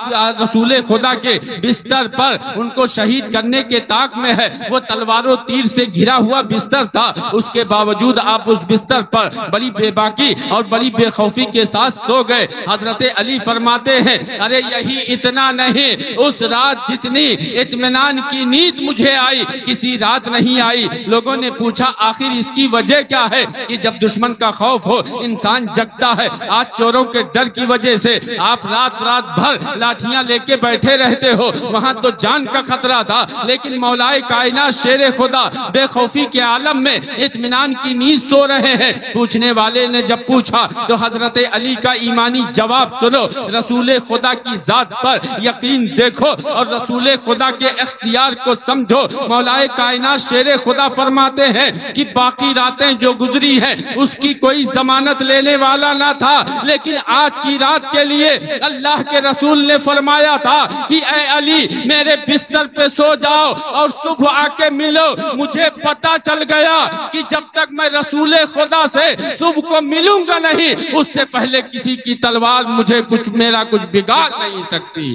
رسول خدا کے بستر پر ان کو شہید کرنے کے طاق میں ہے، وہ تلوار و تیر سے گھرا ہوا بستر تھا، اس کے باوجود آپ اس بستر پر بڑی بے باکی اور بڑی بے خوفی کے ساتھ سو گئے۔ حضرت علی فرماتے ہیں ارے یہی اتنا نہیں، اس رات جتنی اطمینان کی نیند مجھے آئی کسی رات نہیں آئی۔ لوگوں نے پوچھا آخر اس کی وجہ کیا ہے؟ کہ جب دشمن کا خوف ہو انسان جگتا ہے۔ آج چوروں کے ڈر کی وجہ سے آپ رات بھر لاٹھیاں لے کے بیٹھے رہتے ہو، وہاں تو جان کا خطرہ تھا، لیکن مولائے کائنات شیر خدا بے خوفی کے عالم میں اطمینان کی نیند سو رہے ہیں۔ پوچھنے والے نے جب پوچھا تو حضرت علی کا ایمانی جواب سنو، رسول خدا کی ذات پر یقین دیکھو اور رسول خدا کے اختیار کو سمجھو۔ مولائے کائنات شیر خدا فرماتے ہیں کہ باقی راتیں جو گزری ہیں اس کی کوئی ضمانت لینے والا نہ تھا، لیکن آج کی رات کے لیے اللہ کے رسول نے فرمایا تھا کہ اے علی میرے بستر پہ سو جاؤ اور صبح آ کے ملو۔ مجھے پتا چل گیا کہ جب تک میں رسول خدا سے صبح کو ملوں گا نہیں، اس سے پہلے کسی کی تلوار مجھے میرا کچھ بگاڑ نہیں سکتی۔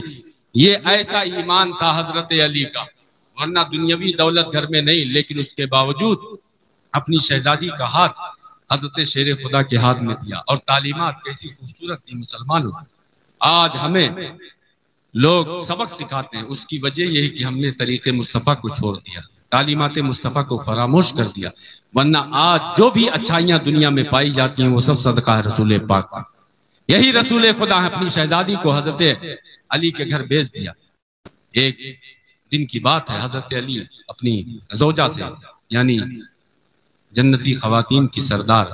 یہ ایسا ایمان تھا حضرت علی کا، ورنہ دنیاوی دولت گھر میں نہیں، لیکن اس کے باوجود اپنی شہزادی کا ہاتھ حضرت شیر خدا کے ہاتھ میں دیا۔ اور تعلیمات کیسی خوبصورت تھی مسلمانوں۔ آج ہمیں لوگ سبق سکھاتے ہیں، اس کی وجہ یہی کہ ہم نے طریق مصطفیٰ کو چھوڑ دیا، تعلیمات مصطفیٰ کو فراموش کر دیا، ورنہ آج جو بھی اچھائیاں دنیا میں پائی جاتی ہیں وہ سب صدقہ ہے رسول پاک کا۔ یہی رسول خدا ہے، اپنی شہزادی کو حضرت علی کے گھر بھیج دیا۔ ایک دن کی بات ہے، حضرت علی اپنی زوجہ سے یعنی جنتی خواتین کی سردار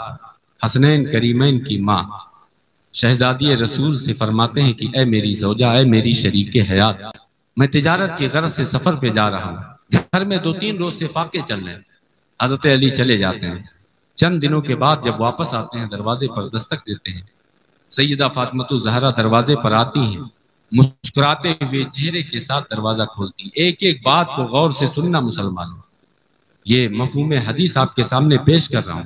حسنین کریمین کی ماں شہزادی رسول سے فرماتے ہیں کہ اے میری زوجہ، اے میری شریک حیات، میں تجارت کی غرض سے سفر پہ جا رہا ہوں، گھر میں 2-3 روز سے فاقے چل رہے ہیں۔ حضرت علی چلے جاتے ہیں، چند دنوں کے بعد جب واپس آتے ہیں دروازے پر دستک دیتے ہیں، سیدہ فاطمہ الزہرا دروازے پر آتی ہیں، مسکراتے ہوئے چہرے کے ساتھ دروازہ کھولتی ہیں۔ ایک ایک بات کو غور سے سننا مسلمانوں، یہ مفہوم حدیث آپ کے سامنے پیش کر رہا ہوں،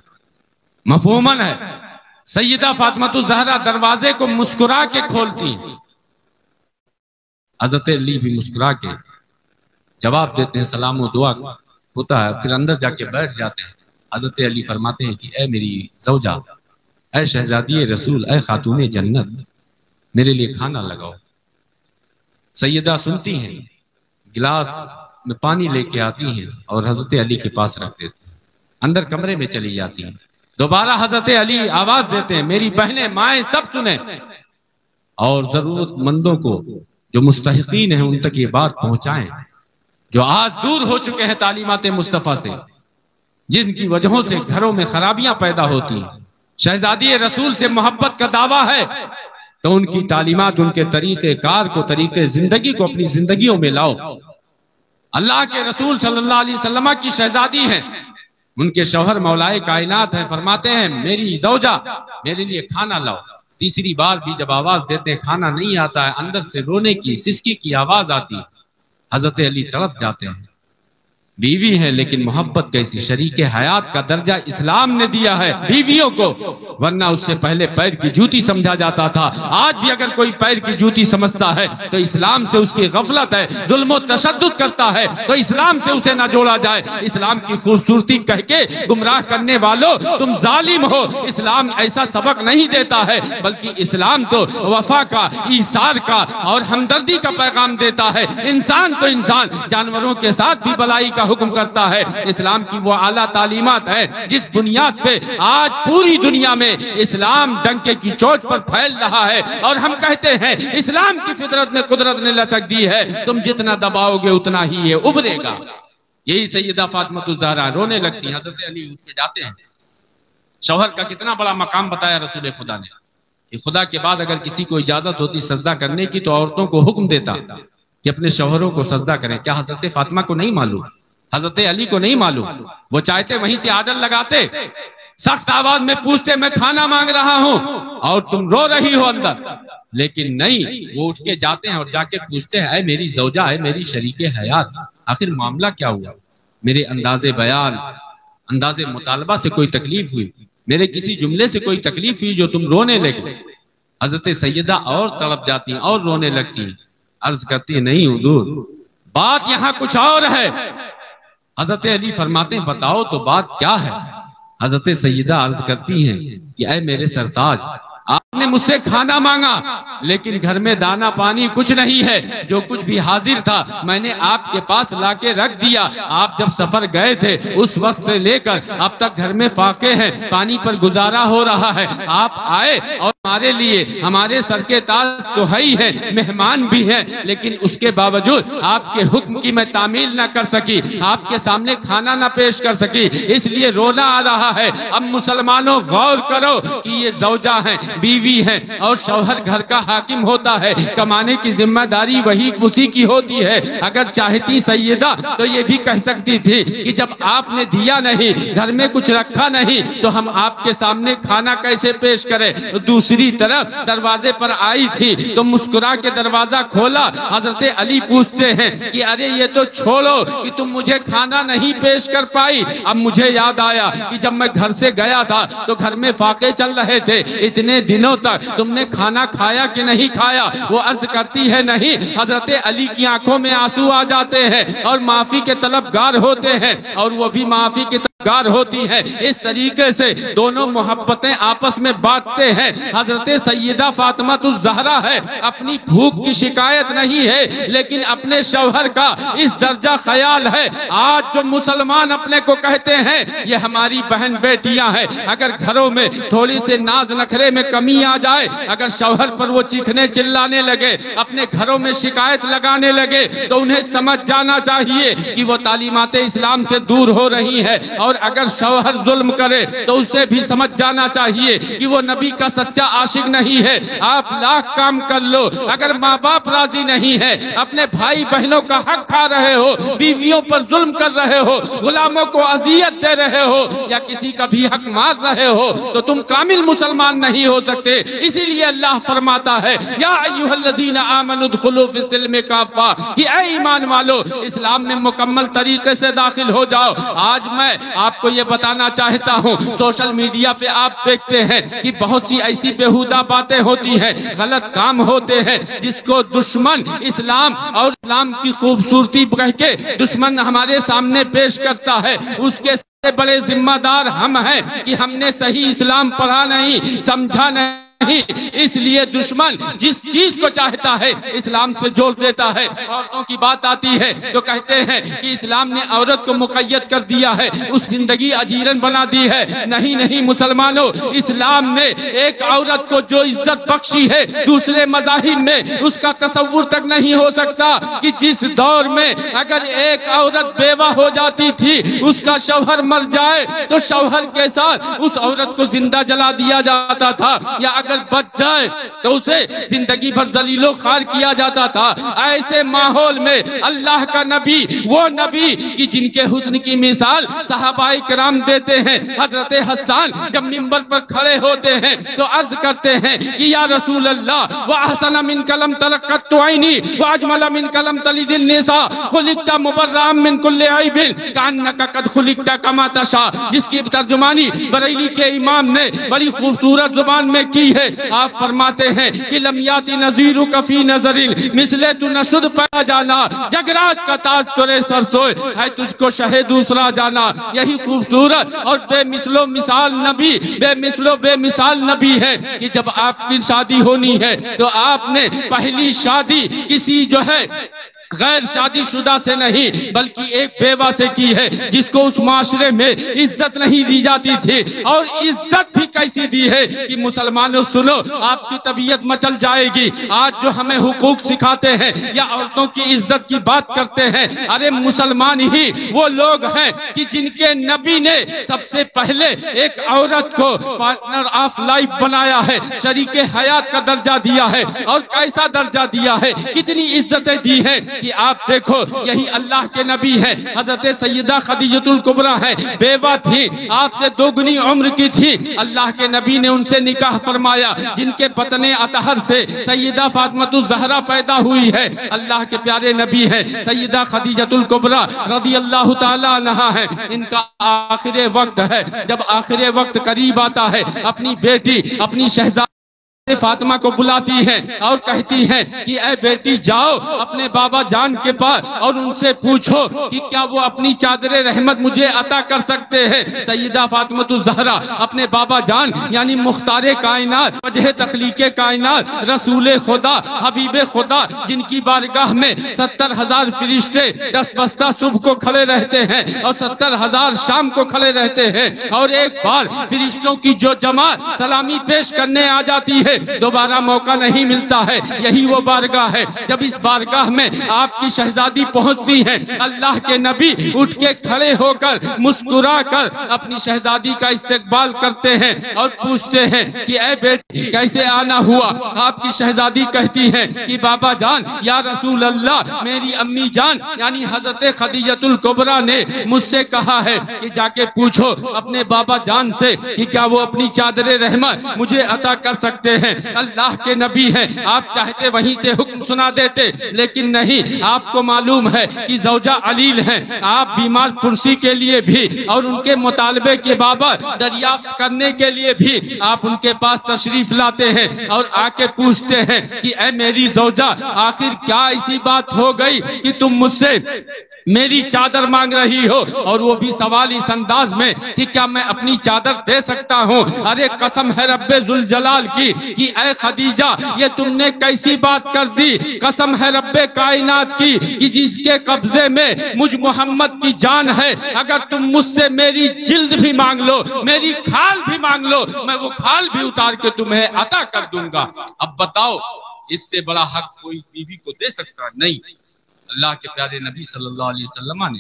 مفہوماً ہے۔ سیدہ فاطمہ الزہرا دروازے کو مسکرا کے کھولتی ہیں، حضرت علی بھی مسکرا کے جواب دیتے ہیں، سلام و دعا ہوتا ہے، پھر اندر جا کے بیٹھ جاتے ہیں۔ حضرت علی فرماتے ہیں کہ اے میری زوجہ، اے شہزادی رسول، اے خاتون جنت، میرے لیے کھانا لگاؤ۔ سیدہ سنتی ہیں، گلاس میں پانی لے کے آتی ہیں اور حضرت علی کے پاس رکھ دیتے ہیں، اندر کمرے میں چلی جاتی ہیں۔ دوبارہ حضرت علی آواز دیتے ہیں، میری بہنیں مائیں سب سنیں اور ضرورت مندوں کو جو مستحقین ہیں ان تک یہ بات پہنچائیں، جو آج دور ہو چکے ہیں تعلیمات مصطفیٰ سے، جن کی وجہوں سے گھروں میں خرابیاں پیدا ہوتی ہیں۔ شہزادی رسول سے محبت کا دعویٰ ہے تو ان کی تعلیمات، ان کے طریقہ کار کو، طریقے زندگی کو اپنی زندگیوں میں لاؤ۔ اللہ کے رسول صلی اللہ علیہ وسلم کی شہزادی ہیں، ان کے شوہر مولائے کائنات ہیں، فرماتے ہیں میری زوجہ میرے لیے کھانا لاؤ۔ تیسری بار بھی جب آواز دیتے ہیں کھانا نہیں آتا ہے، اندر سے رونے کی سسکی کی آواز آتی، حضرت علی تڑپ جاتے ہیں۔ بیوی ہیں لیکن محبت کیسی، شریک حیات کا درجہ اسلام نے دیا ہے بیویوں کو، ورنہ اس سے پہلے پیر کی جوتی سمجھا جاتا تھا۔ آج بھی اگر کوئی پیر کی جوتی سمجھتا ہے تو اسلام سے اس کی غفلت ہے، ظلم و تشدد کرتا ہے تو اسلام سے اسے نہ جوڑا جائے۔ اسلام کی خوبصورتی کہہ کے گمراہ کرنے والوں تم ظالم ہو۔ اسلام ایسا سبق نہیں دیتا ہے، بلکہ اسلام تو وفا کا، ایثار کا اور ہمدردی کا پیغام دیتا ہے۔ انسان تو انسان، جانوروں کے ساتھ بھی بھلائی کا حکم کرتا ہے۔ اسلام کی وہ اعلیٰ تعلیمات ہے جس بنیاد پہ آج پوری دنیا میں اسلام ڈنکے کی چوٹ پر پھیل رہا ہے، اور ہم کہتے ہیں اسلام کی فطرت میں قدرت نے لچک دی ہے، تم جتنا دباؤ گے اتنا ہی یہ ابھرے گا۔ یہی سیدہ فاطمہ الزہرا رونے لگتی ہیں، حضرت علی اٹھ کے جاتے ہیں۔ شوہر کا کتنا بڑا مقام بتایا رسول خدا نے کہ خدا کے بعد اگر کسی کو اجازت ہوتی سجدہ کرنے کی تو عورتوں کو حکم دیتا کہ اپنے شوہروں کو سجدہ کریں۔ کیا حضرت فاطمہ کو نہیں معلوم؟ حضرت علی کو نہیں معلوم؟ وہ چاہتے وہیں سے آرڈر لگاتے، سخت آواز میں پوچھتے میں کھانا مانگ رہا ہوں اور تم رو رہی ہو اندر، لیکن نہیں، وہ اٹھ کے جاتے ہیں اور جا کے پوچھتے ہیں، اے میری زوجہ، اے میری شریک حیات، آخر معاملہ کیا ہوا؟ میرے انداز بیان، انداز مطالبہ سے کوئی تکلیف ہوئی؟ میرے کسی جملے سے کوئی تکلیف ہوئی جو تم رونے لگے؟ حضرت سیدہ اور تڑپ جاتی ہیں اور رونے لگتی ہیں، عرض کرتی ہیں نہیں حضور، بات یہاں کچھ اور ہے۔ حضرت علی فرماتے ہیں بتاؤ تو بات کیا ہے؟ حضرت سیدہ عرض کرتی ہیں کہ اے میرے سرتاج، آپ نے مجھ سے کھانا مانگا لیکن گھر میں دانا پانی کچھ نہیں ہے، جو کچھ بھی حاضر تھا میں نے آپ کے پاس لا کے رکھ دیا۔ آپ جب سفر گئے تھے اس وقت سے لے کر اب تک گھر میں فاقے ہیں، پانی پر گزارا ہو رہا ہے۔ آپ آئے اور ہمارے لیے ہمارے سر کے تاج تو ہے ہی ہے، مہمان بھی ہیں، لیکن اس کے باوجود آپ کے حکم کی میں تعمیل نہ کر سکی، آپ کے سامنے کھانا نہ پیش کر سکی، اس لیے رونا آ رہا ہے۔ اب مسلمانوں غور کرو کہ یہ زوجہ ہیں، بیوی ہیں، اور شوہر گھر کا حاکم ہوتا ہے، کمانے کی ذمہ داری وہی اسی کی ہوتی ہے۔ اگر چاہتی سیدہ تو یہ بھی کہہ سکتی تھی کہ جب آپ نے دیا نہیں، گھر میں کچھ رکھا نہیں، تو ہم آپ کے سامنے کھانا کیسے پیش کریں۔ دوسری طرف دروازے پر آئی تھی تو مسکرا کے دروازہ کھولا۔ حضرت علی پوچھتے ہیں کہ ارے یہ تو چھوڑو کہ تم مجھے کھانا نہیں پیش کر پائی، اب مجھے یاد آیا کہ جب میں گھر سے گیا تھا تو گھر میں فاقے چل رہے تھے، اتنے دنوں تک تم نے کھانا کھایا کہ نہیں کھایا؟ وہ عرض کرتی ہے نہیں۔ حضرت علی کی آنکھوں میں آنسو آ جاتے ہیں اور معافی کے طلبگار ہوتے ہیں، اور وہ بھی معافی کے طلبگار ہوتی ہے۔ اس طریقے سے دونوں محبتیں آپس میں بانٹتے ہیں۔ حضرت سیدہ فاطمہ الزہرا ہے، اپنی بھوک کی شکایت نہیں ہے، لیکن اپنے شوہر کا اس درجہ خیال ہے۔ آج جو مسلمان اپنے کو کہتے ہیں یہ ہماری بہن بیٹیاں ہیں، اگر گھروں میں تھوڑی سے ناز نخرے میں کمی آ جائے، اگر شوہر پر وہ چیخنے چلانے لگے، اپنے گھروں میں شکایت لگانے لگے، تو انہیں سمجھ جانا چاہیے کہ وہ تعلیمات اسلام سے دور ہو رہی ہے، اور اگر شوہر ظلم کرے تو اسے بھی سمجھ جانا چاہیے کہ وہ نبی کا سچا عاشق نہیں ہے۔ آپ لاکھ کام کر لو، اگر ماں باپ راضی نہیں ہے، اپنے بھائی بہنوں کا حق کھا رہے ہو، بیویوں پر ظلم کر رہے ہو، غلاموں کو اذیت دے رہے ہو، یا کسی کا بھی حق مار رہے ہو، تو تم کامل مسلمان نہیں ہو سکتے۔ اسی لیے اللہ فرماتا ہے یا ایھا الذین آمنوا ادخلوا فی السلم کافہ، کہ اے ایمان والو اسلام میں مکمل طریقے سے داخل ہو جاؤ۔ آج میں آپ کو یہ بتانا چاہتا ہوں، سوشل میڈیا پہ آپ دیکھتے ہیں کہ بہت سی ایسی بیہودہ باتیں ہوتی ہیں، غلط کام ہوتے ہیں، جس کو دشمن اسلام اور اسلام کی خوبصورتی کہہ کے دشمن ہمارے سامنے پیش کرتا ہے۔ اس کے بڑے ذمہ دار ہم ہیں کہ ہم نے صحیح اسلام پڑھا نہیں، سمجھا نہیں، اس لیے دشمن جس چیز کو چاہتا ہے اسلام سے جوڑ دیتا ہے۔ عورتوں کی بات آتی ہے تو کہتے ہیں کہ اسلام نے عورت کو مقید کر دیا ہے، اس زندگی اجیرن بنا دی ہے۔ نہیں نہیں مسلمانوں، اسلام نے ایک عورت کو جو عزت بخشی ہے دوسرے مذاہب میں اس کا تصور تک نہیں ہو سکتا، کہ جس دور میں اگر ایک عورت بیوہ ہو جاتی تھی، اس کا شوہر مر جائے تو شوہر کے ساتھ اس عورت کو زندہ جلا دیا جاتا تھا، یا اگر اگر بچ جائے تو اسے زندگی بھر ذلیل و خوار کیا جاتا تھا۔ ایسے ماحول میں اللہ کا نبی، وہ نبی کہ جن کے حسن کی مثال صحابہ کرام دیتے ہیں، حضرت حسان جب منبر پر کھڑے ہوتے ہیں تو عرض کرتے ہیں کہ یا رسول اللہ وَأَحْسَنَ مِنْكَ لَمْ تَلِدْ قَطُّ عَيْنِي وَأَجْمَلَ مِنْكَ لَمْ تَلِدِ النِّسَاءُ خُلِقْتَ مُبَرَّأً مِنْ كُلِّ عَيْبٍ كَأَنَّكَ قَدْ خُلِقْتَ كَمَا تَشَاءُ، جس کی ترجمانی بریلی کے امام نے بڑی خوبصورت زبان میں کی ہے۔ آپ فرماتے ہیں کہ لم یاتی نظیرک فی نظر مثل تو نشد پایا جانا، جگراج کا تاج ترے سر سوئے ہے تجھ کو شہ دوسرا جانا۔ یہی خوبصورت اور بے مثل و مثال نبی، بے مثل و بے مثال نبی ہے کہ جب آپ کی شادی ہونی ہے تو آپ نے پہلی شادی کسی جو ہے غیر شادی شدہ سے نہیں بلکہ ایک بیوہ سے کی ہے، جس کو اس معاشرے میں عزت نہیں دی جاتی تھی، اور عزت بھی کیسی دی ہے کہ مسلمانوں سنو، آپ کی طبیعت مچل جائے گی۔ آج جو ہمیں حقوق سکھاتے ہیں یا عورتوں کی عزت کی بات کرتے ہیں، ارے مسلمان ہی وہ لوگ ہیں کہ جن کے نبی نے سب سے پہلے ایک عورت کو پارٹنر آف لائف بنایا ہے، شریک حیات کا درجہ دیا ہے، اور کیسا درجہ دیا ہے، کتنی عزتیں دی ہیں کہ آپ دیکھو یہی اللہ کے نبی ہے، حضرت سیدہ خدیجہ الکبریٰ ہے، بیوہ تھی، آپ سے دوگنی عمر کی تھی، اللہ کے نبی نے ان سے نکاح فرمایا، جن کے بطن اطہر سے سیدہ فاطمہ الزہرا پیدا ہوئی ہے، اللہ کے پیارے نبی ہے، سیدہ خدیجہ الکبریٰ رضی اللہ تعالی عنہا ہے۔ ان کا آخر وقت ہے، جب آخر وقت قریب آتا ہے، اپنی بیٹی اپنی شہزادی فاطمہ کو بلاتی ہیں اور کہتی ہیں کہ اے بیٹی جاؤ اپنے بابا جان کے پاس اور ان سے پوچھو کہ کیا وہ اپنی چادر رحمت مجھے عطا کر سکتے ہیں۔ سیدہ فاطمہ الزہرا اپنے بابا جان یعنی مختار کائنات، وجہ تخلیق کائنات، رسول خدا، حبیب خدا، جن کی بارگاہ میں 70,000 فرشتے دس بستہ صبح کو کھڑے رہتے ہیں اور 70,000 شام کو کھڑے رہتے ہیں، اور ایک بار فرشتوں کی جو جماعت سلامی پیش کرنے آ جاتی ہے دوبارہ موقع نہیں ملتا ہے۔ یہی وہ بارگاہ ہے، جب اس بارگاہ میں آپ کی شہزادی پہنچتی ہے، اللہ کے نبی اٹھ کے کھڑے ہو کر مسکرا کر اپنی شہزادی کا استقبال کرتے ہیں اور پوچھتے ہیں کہ اے بیٹی کیسے آنا ہوا؟ آپ کی شہزادی کہتی ہیں کہ بابا جان یا رسول اللہ، میری امی جان یعنی حضرت خدیجہ الکبریٰ نے مجھ سے کہا ہے کہ جا کے پوچھو اپنے بابا جان سے کہ کیا وہ اپنی چادر رحمت مجھے عطا کر سکتے ہیں۔ اللہ کے نبی ہیں، آپ چاہتے وہیں سے حکم سنا دیتے، لیکن نہیں، آپ کو معلوم ہے کہ زوجہ علیل ہیں، آپ بیمار پرسی کے لیے بھی اور ان کے مطالبے کے بابت دریافت کرنے کے لیے بھی آپ ان کے پاس تشریف لاتے ہیں اور آ کے پوچھتے ہیں کہ اے میری زوجہ آخر کیا ایسی بات ہو گئی کہ تم مجھ سے میری چادر مانگ رہی ہو، اور وہ بھی سوال اس انداز میں کہ کیا میں اپنی چادر دے سکتا ہوں؟ ارے قسم ہے رب ذوالجلال کی کہ اے خدیجہ یہ تم نے کیسی بات کر دی، قسم ہے رب کائنات کی کہ جس کے قبضے میں مجھ محمد کی جان ہے، اگر تم مجھ سے میری جلد بھی مانگ لو، میری کھال بھی مانگ لو، میں وہ کھال بھی اتار کے تمہیں عطا کر دوں گا۔ اب بتاؤ اس سے بڑا حق کوئی بیوی کو دے سکتا؟ نہیں۔ اللہ کے پیارے نبی صلی اللہ علیہ وسلم نے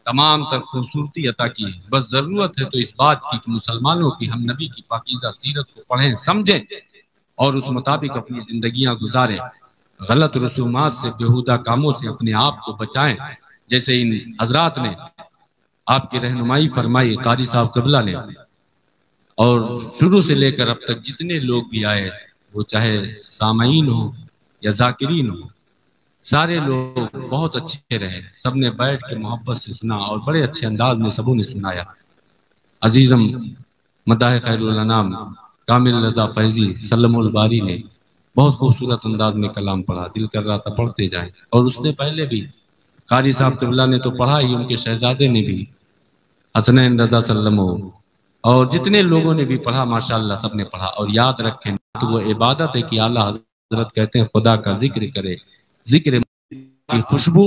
تمام تر خوبصورتی عطا کی ہے، بس ضرورت ہے تو اس بات کی کہ مسلمانوں کی ہم نبی کی پاکیزہ سیرت کو پڑھیں، سمجھیں اور اس مطابق اپنی زندگیاں گزاریں، غلط رسومات سے، بیہودہ کاموں سے اپنے آپ کو بچائیں، جیسے ان حضرات نے آپ کی رہنمائی فرمائی، قاری صاحب قبلہ نے، اور شروع سے لے کر اب تک جتنے لوگ بھی آئے، وہ چاہے سامعین ہو یا ذاکرین ہو، سارے لوگ بہت اچھے رہے، سب نے بیٹھ کے محبت سے سنا اور بڑے اچھے انداز میں سبوں نے سنایا۔ عزیزم مداح خیر الانام کامل رضا فیضی سلم الباری نے بہت خوبصورت انداز میں کلام پڑھا، دل کر رہا تھا پڑھتے جائیں، اور اس نے پہلے بھی قاری صاحب قبلہ نے تو پڑھا ہی، ان کے شہزادے نے بھی، حسنین رضا سلم، اور جتنے لوگوں نے بھی پڑھا ماشاءاللہ سب نے پڑھا۔ اور یاد رکھیں تو وہ عبادت ہے کہ اعلیٰ حضرت کہتے ہیں خدا کا ذکر کرے، ذکر کی خوشبو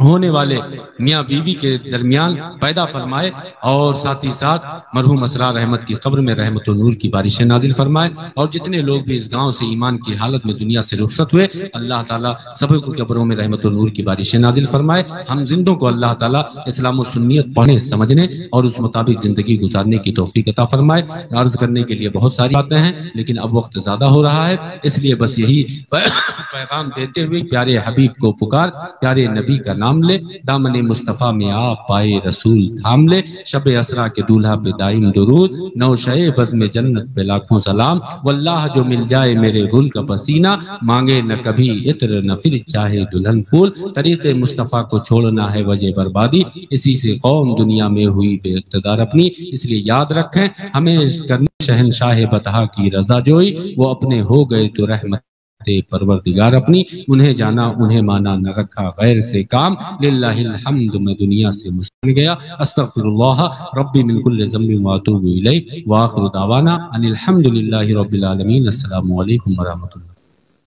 ہونے والے میاں بیوی کے درمیان پیدا فرمائے، اور ساتھ ہی ساتھ مرحوم اسرار احمد کی قبر میں رحمت و نور کی بارشیں نازل فرمائے، اور جتنے لوگ بھی اس گاؤں سے ایمان کی حالت میں دنیا سے رخصت ہوئے اللہ تعالیٰ سب کو قبروں میں رحمت و نور کی بارشیں نازل فرمائے۔ ہم زندوں کو اللہ تعالیٰ اسلام و سنیت پڑھنے سمجھنے اور اس مطابق زندگی گزارنے کی توفیق عطا فرمائے۔ عرض کرنے کے لیے بہت ساری باتیں ہیں لیکن اب وقت زیادہ ہو رہا ہے، اس لیے بس یہی پیغام دیتے ہوئے پیارے حبیب کو پکار، پیارے نبی کا نام لے، دامن مصطفیٰ میں آپ پائے رسول تھام لے، شب اسرا کے دولہا پہ دائم درود، نوشہ بزم جنت پہ لاکھوں سلام، واللہ جو مل جائے میرے گل کا پسینہ، مانگے نہ کبھی عطر نہ پھر چاہے دلہن پھول، طریق مصطفیٰ کو چھوڑنا ہے وجہ بربادی، اسی سے قوم دنیا میں ہوئی بے اقتدار اپنی، اس لیے یاد رکھیں ہمیں کرنے شہنشاہ بطحا کی رضا جوئی، وہ اپنے ہو گئے تو رحمت پروردگار اپنی، انہیں جانا انہیں مانا نہ رکھا غیر سے کام، للہ الحمد میں دنیا سے مسلم گیا، استغفر اللہ ربی من کل ذنب واتوب الیہ، وآخر دعوانا ان الحمد للہ رب العالمین، السلام علیکم ورحمۃ اللہ۔